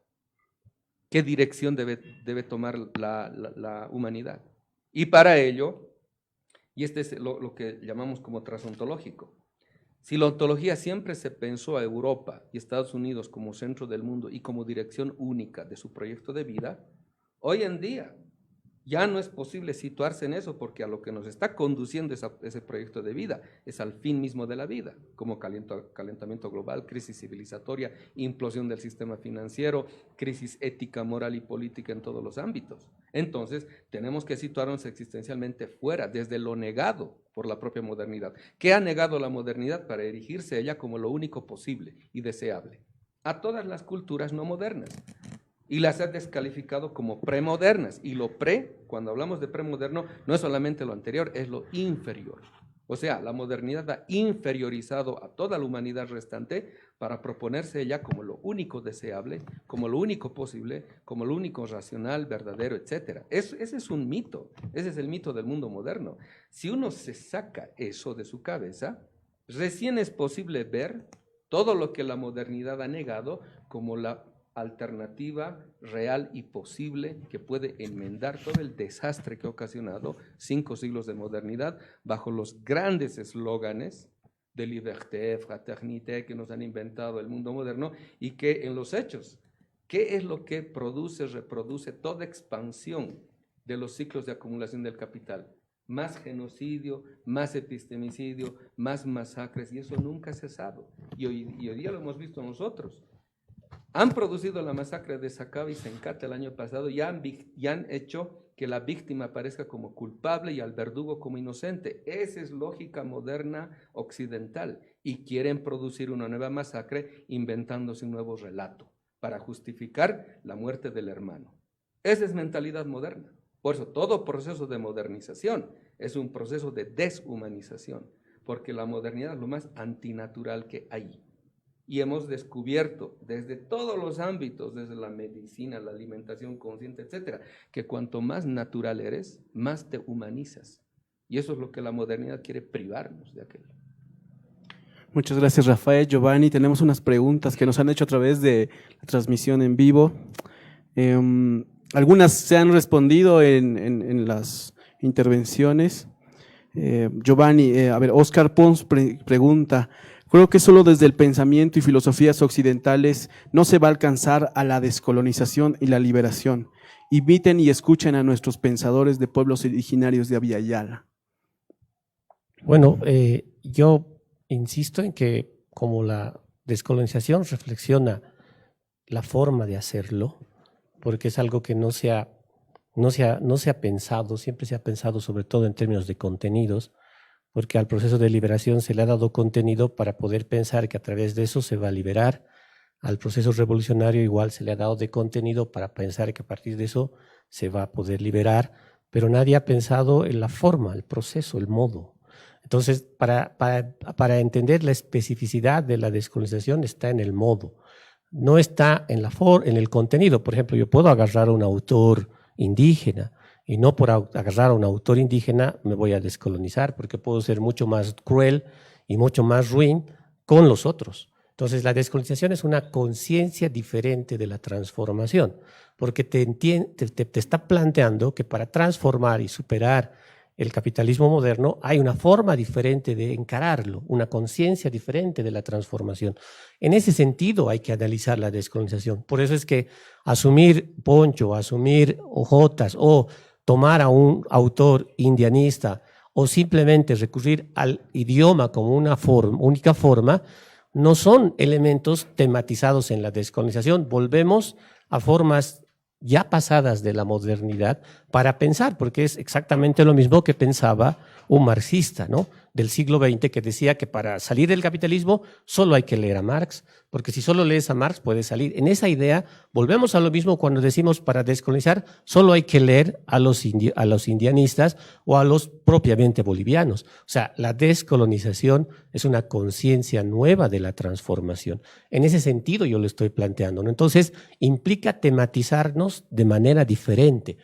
Speaker 1: ¿Qué dirección debe tomar la humanidad? Y para ello, y este es lo que llamamos como transontológico. Si la ontología siempre se pensó a Europa y Estados Unidos como centro del mundo y como dirección única de su proyecto de vida, hoy en día ya no es posible situarse en eso, porque a lo que nos está conduciendo ese proyecto de vida es al fin mismo de la vida, como calentamiento global, crisis civilizatoria, implosión del sistema financiero, crisis ética, moral y política en todos los ámbitos. Entonces, tenemos que situarnos existencialmente fuera, desde lo negado por la propia modernidad. ¿Qué ha negado la modernidad para erigirse ella como lo único posible y deseable? A todas las culturas no modernas. Y las ha descalificado como premodernas. Y lo cuando hablamos de premoderno, no es solamente lo anterior, es lo inferior. O sea, la modernidad ha inferiorizado a toda la humanidad restante para proponerse ella como lo único deseable, como lo único posible, como lo único racional, verdadero, etc. Ese es un mito, ese es el mito del mundo moderno. Si uno se saca eso de su cabeza, recién es posible ver todo lo que la modernidad ha negado como la alternativa real y posible que puede enmendar todo el desastre que ha ocasionado 5 siglos de modernidad bajo los grandes eslóganes de liberté, fraternité que nos han inventado el mundo moderno y que en los hechos, ¿qué es lo que reproduce toda expansión de los ciclos de acumulación del capital? Más genocidio, más epistemicidio, más masacres, y eso nunca ha cesado. Y hoy día lo hemos visto nosotros. Han producido la masacre de Sacaba y Sencata el año pasado y han hecho que la víctima aparezca como culpable y al verdugo como inocente. Esa es lógica moderna occidental y quieren producir una nueva masacre inventándose un nuevo relato para justificar la muerte del hermano. Esa es mentalidad moderna. Por eso todo proceso de modernización es un proceso de deshumanización, porque la modernidad es lo más antinatural que hay. Y hemos descubierto desde todos los ámbitos, desde la medicina, la alimentación consciente, etcétera, que cuanto más natural eres, más te humanizas. Y eso es lo que la modernidad quiere privarnos de aquello.
Speaker 4: Muchas gracias, Rafael. Giovanni, tenemos unas preguntas que nos han hecho a través de la transmisión en vivo. Algunas se han respondido en las intervenciones. Giovanni, Oscar Pons pregunta: creo que solo desde el pensamiento y filosofías occidentales no se va a alcanzar a la descolonización y la liberación. Inviten y escuchen a nuestros pensadores de pueblos originarios de Abya Yala.
Speaker 5: Bueno, yo insisto en que como la descolonización reflexiona la forma de hacerlo, porque es algo que no se ha pensado, siempre se ha pensado sobre todo en términos de contenidos, porque al proceso de liberación se le ha dado contenido para poder pensar que a través de eso se va a liberar. Al proceso revolucionario igual se le ha dado de contenido para pensar que a partir de eso se va a poder liberar, pero nadie ha pensado en la forma, el proceso, el modo. Entonces, para entender la especificidad de la descolonización está en el modo, no está en el contenido. Por ejemplo, yo puedo agarrar a un autor indígena, y no por agarrar a un autor indígena me voy a descolonizar, porque puedo ser mucho más cruel y mucho más ruin con los otros. Entonces, la descolonización es una conciencia diferente de la transformación, porque te está planteando que para transformar y superar el capitalismo moderno hay una forma diferente de encararlo, una conciencia diferente de la transformación. En ese sentido hay que analizar la descolonización. Por eso es que asumir Poncho, asumir Ojotas o tomar a un autor indianista o simplemente recurrir al idioma como una única forma, no son elementos tematizados en la descolonización. Volvemos a formas ya pasadas de la modernidad para pensar, porque es exactamente lo mismo que pensaba un marxista, ¿no?, del siglo XX, que decía que para salir del capitalismo solo hay que leer a Marx, porque si solo lees a Marx puedes salir. En esa idea volvemos a lo mismo cuando decimos para descolonizar solo hay que leer a los indianistas o a los propiamente bolivianos. O sea, la descolonización es una conciencia nueva de la transformación. En ese sentido yo lo estoy planteando, ¿no? Entonces implica tematizarnos de manera diferente,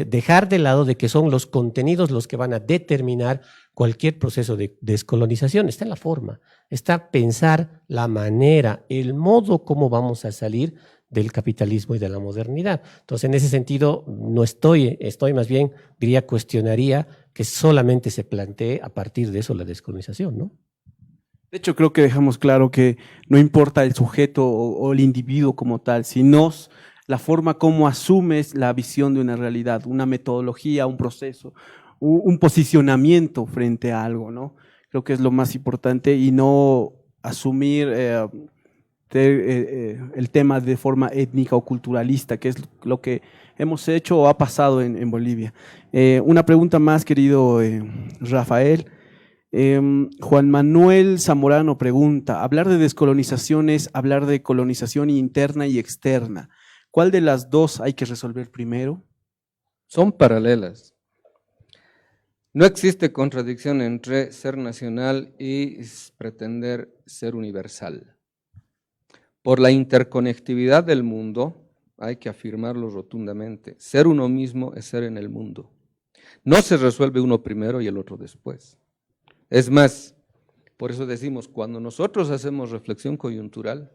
Speaker 5: dejar de lado de que son los contenidos los que van a determinar cualquier proceso de descolonización. Está en la forma, está pensar la manera, el modo como vamos a salir del capitalismo y de la modernidad. Entonces, en ese sentido, no estoy más bien, diría, cuestionaría que solamente se plantee a partir de eso la descolonización, ¿no?
Speaker 4: De hecho, creo que dejamos claro que no importa el sujeto o el individuo como tal, sino la forma como asumes la visión de una realidad, una metodología, un proceso, un posicionamiento frente a algo, ¿no? Creo que es lo más importante y no asumir el tema de forma étnica o culturalista, que es lo que hemos hecho o ha pasado en Bolivia. Una pregunta más, querido Rafael. Juan Manuel Zamorano pregunta, hablar de descolonización es hablar de colonización interna y externa. ¿Cuál de las dos hay que resolver primero?
Speaker 1: Son paralelas. No existe contradicción entre ser nacional y pretender ser universal. Por la interconectividad del mundo, hay que afirmarlo rotundamente, ser uno mismo es ser en el mundo. No se resuelve uno primero y el otro después. Es más, por eso decimos, cuando nosotros hacemos reflexión coyuntural,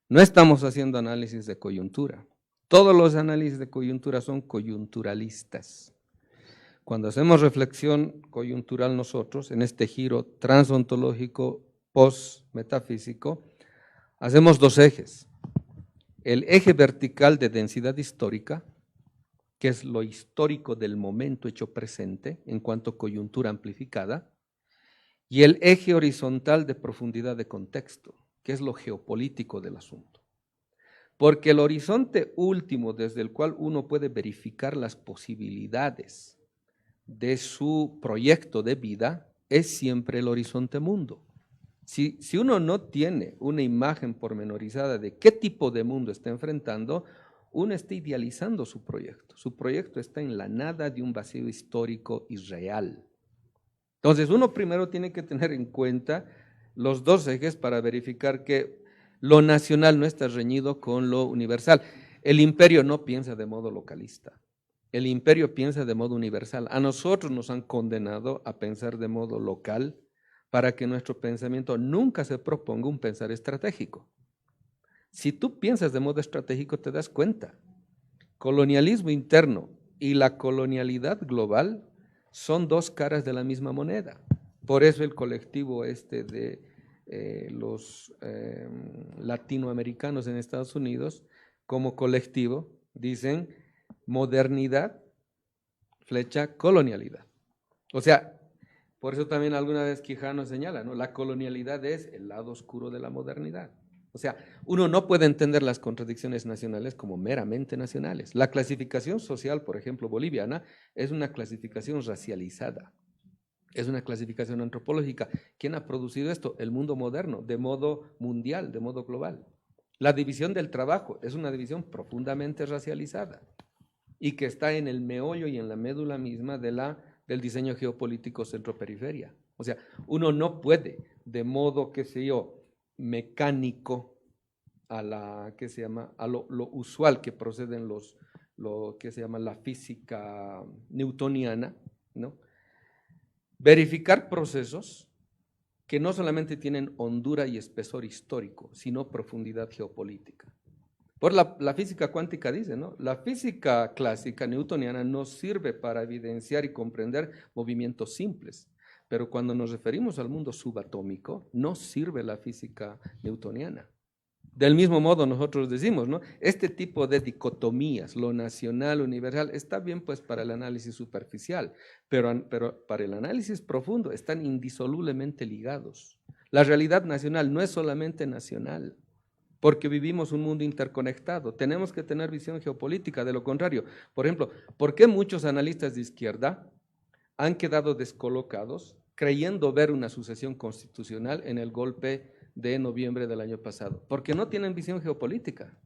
Speaker 1: no estamos haciendo análisis de coyuntura. Todos los análisis de coyuntura son coyunturalistas. Cuando hacemos reflexión coyuntural nosotros, en este giro transontológico post-metafísico, hacemos dos ejes. El eje vertical de densidad histórica, que es lo histórico del momento hecho presente en cuanto a coyuntura amplificada, y el eje horizontal de profundidad de contexto, que es lo geopolítico del asunto. Porque el horizonte último desde el cual uno puede verificar las posibilidades de su proyecto de vida es siempre el horizonte mundo. Si uno no tiene una imagen pormenorizada de qué tipo de mundo está enfrentando, uno está idealizando su proyecto. Su proyecto está en la nada de un vacío histórico y real. Entonces, uno primero tiene que tener en cuenta los dos ejes para verificar que lo nacional no está reñido con lo universal. El imperio no piensa de modo localista. El imperio piensa de modo universal. A nosotros nos han condenado a pensar de modo local para que nuestro pensamiento nunca se proponga un pensar estratégico. Si tú piensas de modo estratégico, te das cuenta. Colonialismo interno y la colonialidad global son dos caras de la misma moneda. Por eso el colectivo de los latinoamericanos en Estados Unidos, como colectivo, dicen modernidad, flecha, colonialidad. O sea, por eso también alguna vez Quijano señala, ¿no? La colonialidad es el lado oscuro de la modernidad. O sea, uno no puede entender las contradicciones nacionales como meramente nacionales. La clasificación social, por ejemplo, boliviana, es una clasificación racializada. Es una clasificación antropológica. ¿Quién ha producido esto? El mundo moderno, de modo mundial, de modo global. La división del trabajo es una división profundamente racializada y que está en el meollo y en la médula misma del diseño geopolítico centro-periferia. O sea, uno no puede, de modo, qué sé yo, mecánico, a lo usual que proceden lo que se llama la física newtoniana, ¿no? Verificar procesos que no solamente tienen hondura y espesor histórico, sino profundidad geopolítica. Por la física cuántica dice, ¿no? La física clásica newtoniana nos sirve para evidenciar y comprender movimientos simples, pero cuando nos referimos al mundo subatómico, no sirve la física newtoniana. Del mismo modo nosotros decimos, ¿no? Este tipo de dicotomías, lo nacional, lo universal, está bien pues para el análisis superficial, pero para el análisis profundo están indisolublemente ligados. La realidad nacional no es solamente nacional, porque vivimos un mundo interconectado. Tenemos que tener visión geopolítica, de lo contrario. Por ejemplo, ¿por qué muchos analistas de izquierda han quedado descolocados creyendo ver una sucesión constitucional en el golpe de noviembre del año pasado? Porque no tienen visión geopolítica.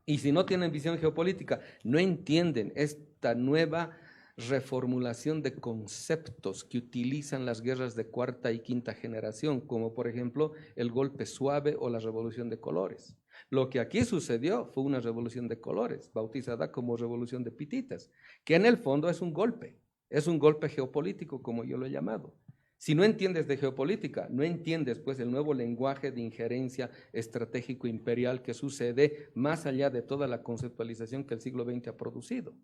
Speaker 1: Y si no tienen visión geopolítica, no entienden esta nueva reformulación de conceptos que utilizan las guerras de cuarta y quinta generación, como por ejemplo el golpe suave o la revolución de colores. Lo que aquí sucedió fue una revolución de colores, bautizada como revolución de pititas, que en el fondo es un golpe geopolítico, como yo lo he llamado. Si no entiendes de geopolítica, no entiendes pues el nuevo lenguaje de injerencia estratégico imperial que sucede más allá de toda la conceptualización que el siglo XX ha producido.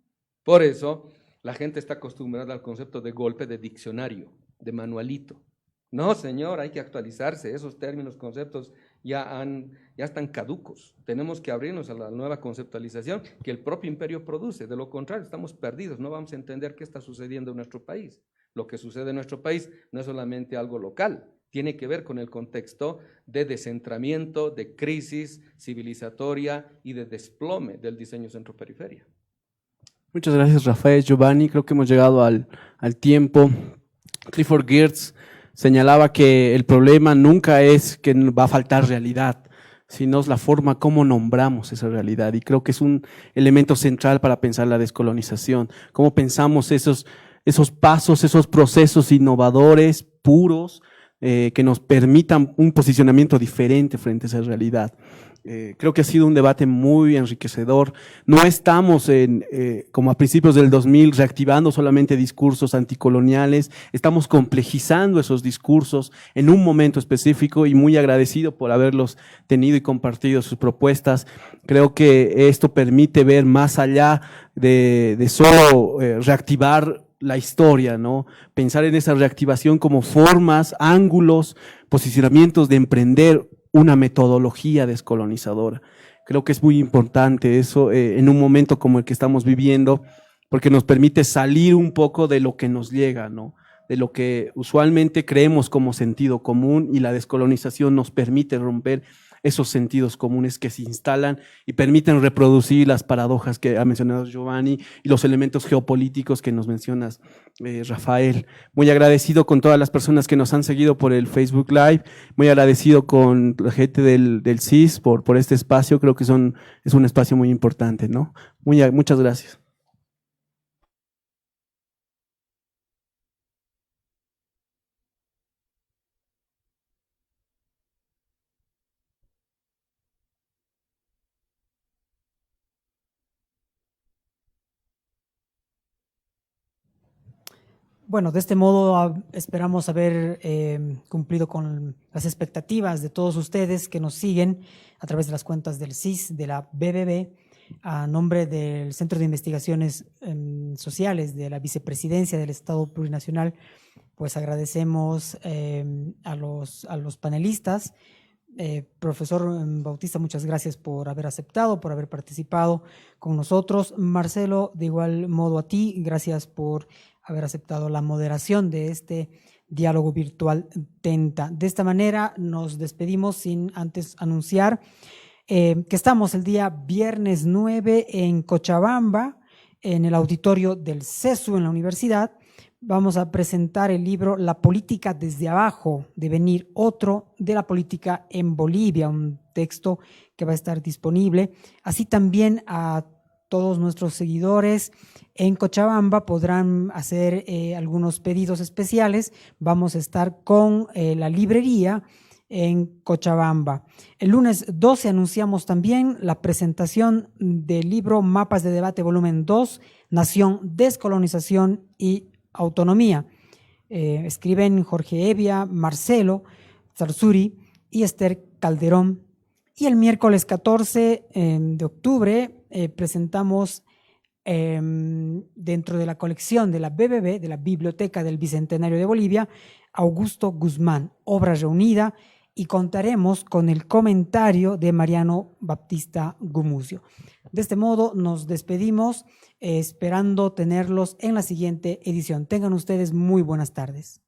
Speaker 1: Por eso, la gente está acostumbrada al concepto de golpe de diccionario, de manualito. No, señor, hay que actualizarse, esos términos, conceptos ya están caducos. Tenemos que abrirnos a la nueva conceptualización que el propio imperio produce. De lo contrario, estamos perdidos, no vamos a entender qué está sucediendo en nuestro país. Lo que sucede en nuestro país no es solamente algo local, tiene que ver con el contexto de descentramiento, de crisis civilizatoria y de desplome del diseño centro-periferia.
Speaker 4: Muchas gracias, Rafael, Giovanni. Creo que hemos llegado al tiempo. Clifford Geertz señalaba que el problema nunca es que va a faltar realidad, sino es la forma como nombramos esa realidad. Y creo que es un elemento central para pensar la descolonización. Cómo pensamos esos pasos, esos procesos innovadores, puros, que nos permitan un posicionamiento diferente frente a esa realidad. Creo que ha sido un debate muy enriquecedor. No estamos, como a principios del 2000, reactivando solamente discursos anticoloniales, estamos complejizando esos discursos en un momento específico y muy agradecido por haberlos tenido y compartido sus propuestas. Creo que esto permite ver más allá de solo reactivar la historia, ¿no? Pensar en esa reactivación como formas, ángulos, posicionamientos de emprender una metodología descolonizadora. Creo que es muy importante eso en un momento como el que estamos viviendo, porque nos permite salir un poco de lo que nos llega, ¿no? De lo que usualmente creemos como sentido común, y la descolonización nos permite romper esos sentidos comunes que se instalan y permiten reproducir las paradojas que ha mencionado Giovanni y los elementos geopolíticos que nos mencionas, Rafael. Muy agradecido con todas las personas que nos han seguido por el Facebook Live, muy agradecido con la gente del CIS por este espacio. Creo que es un espacio muy importante, ¿no? Muchas gracias.
Speaker 6: Bueno, de este modo esperamos haber cumplido con las expectativas de todos ustedes que nos siguen a través de las cuentas del CIS, de la BBB, a nombre del Centro de Investigaciones Sociales de la Vicepresidencia del Estado Plurinacional. Pues agradecemos a los panelistas. Profesor Bautista, muchas gracias por haber aceptado, por haber participado con nosotros. Marcelo, de igual modo a ti, gracias por haber aceptado la moderación de este diálogo virtual TENTA. De esta manera nos despedimos sin antes anunciar que estamos el día viernes 9 en Cochabamba, en el auditorio del CESU en la universidad. Vamos a presentar el libro La política desde abajo, devenir otro de la política en Bolivia, un texto que va a estar disponible. Así también a todos nuestros seguidores en Cochabamba podrán hacer algunos pedidos especiales. Vamos a estar con la librería en Cochabamba. El lunes 12 anunciamos también la presentación del libro Mapas de Debate Volumen 2, Nación, Descolonización y Autonomía. Escriben Jorge Evia, Marcelo, Zarzuri y Esther Calderón. Y el miércoles 14 de octubre presentamos dentro de la colección de la BBB, de la Biblioteca del Bicentenario de Bolivia, Augusto Guzmán, obra reunida, y contaremos con el comentario de Mariano Baptista Gumucio. De este modo nos despedimos, esperando tenerlos en la siguiente edición. Tengan ustedes muy buenas tardes.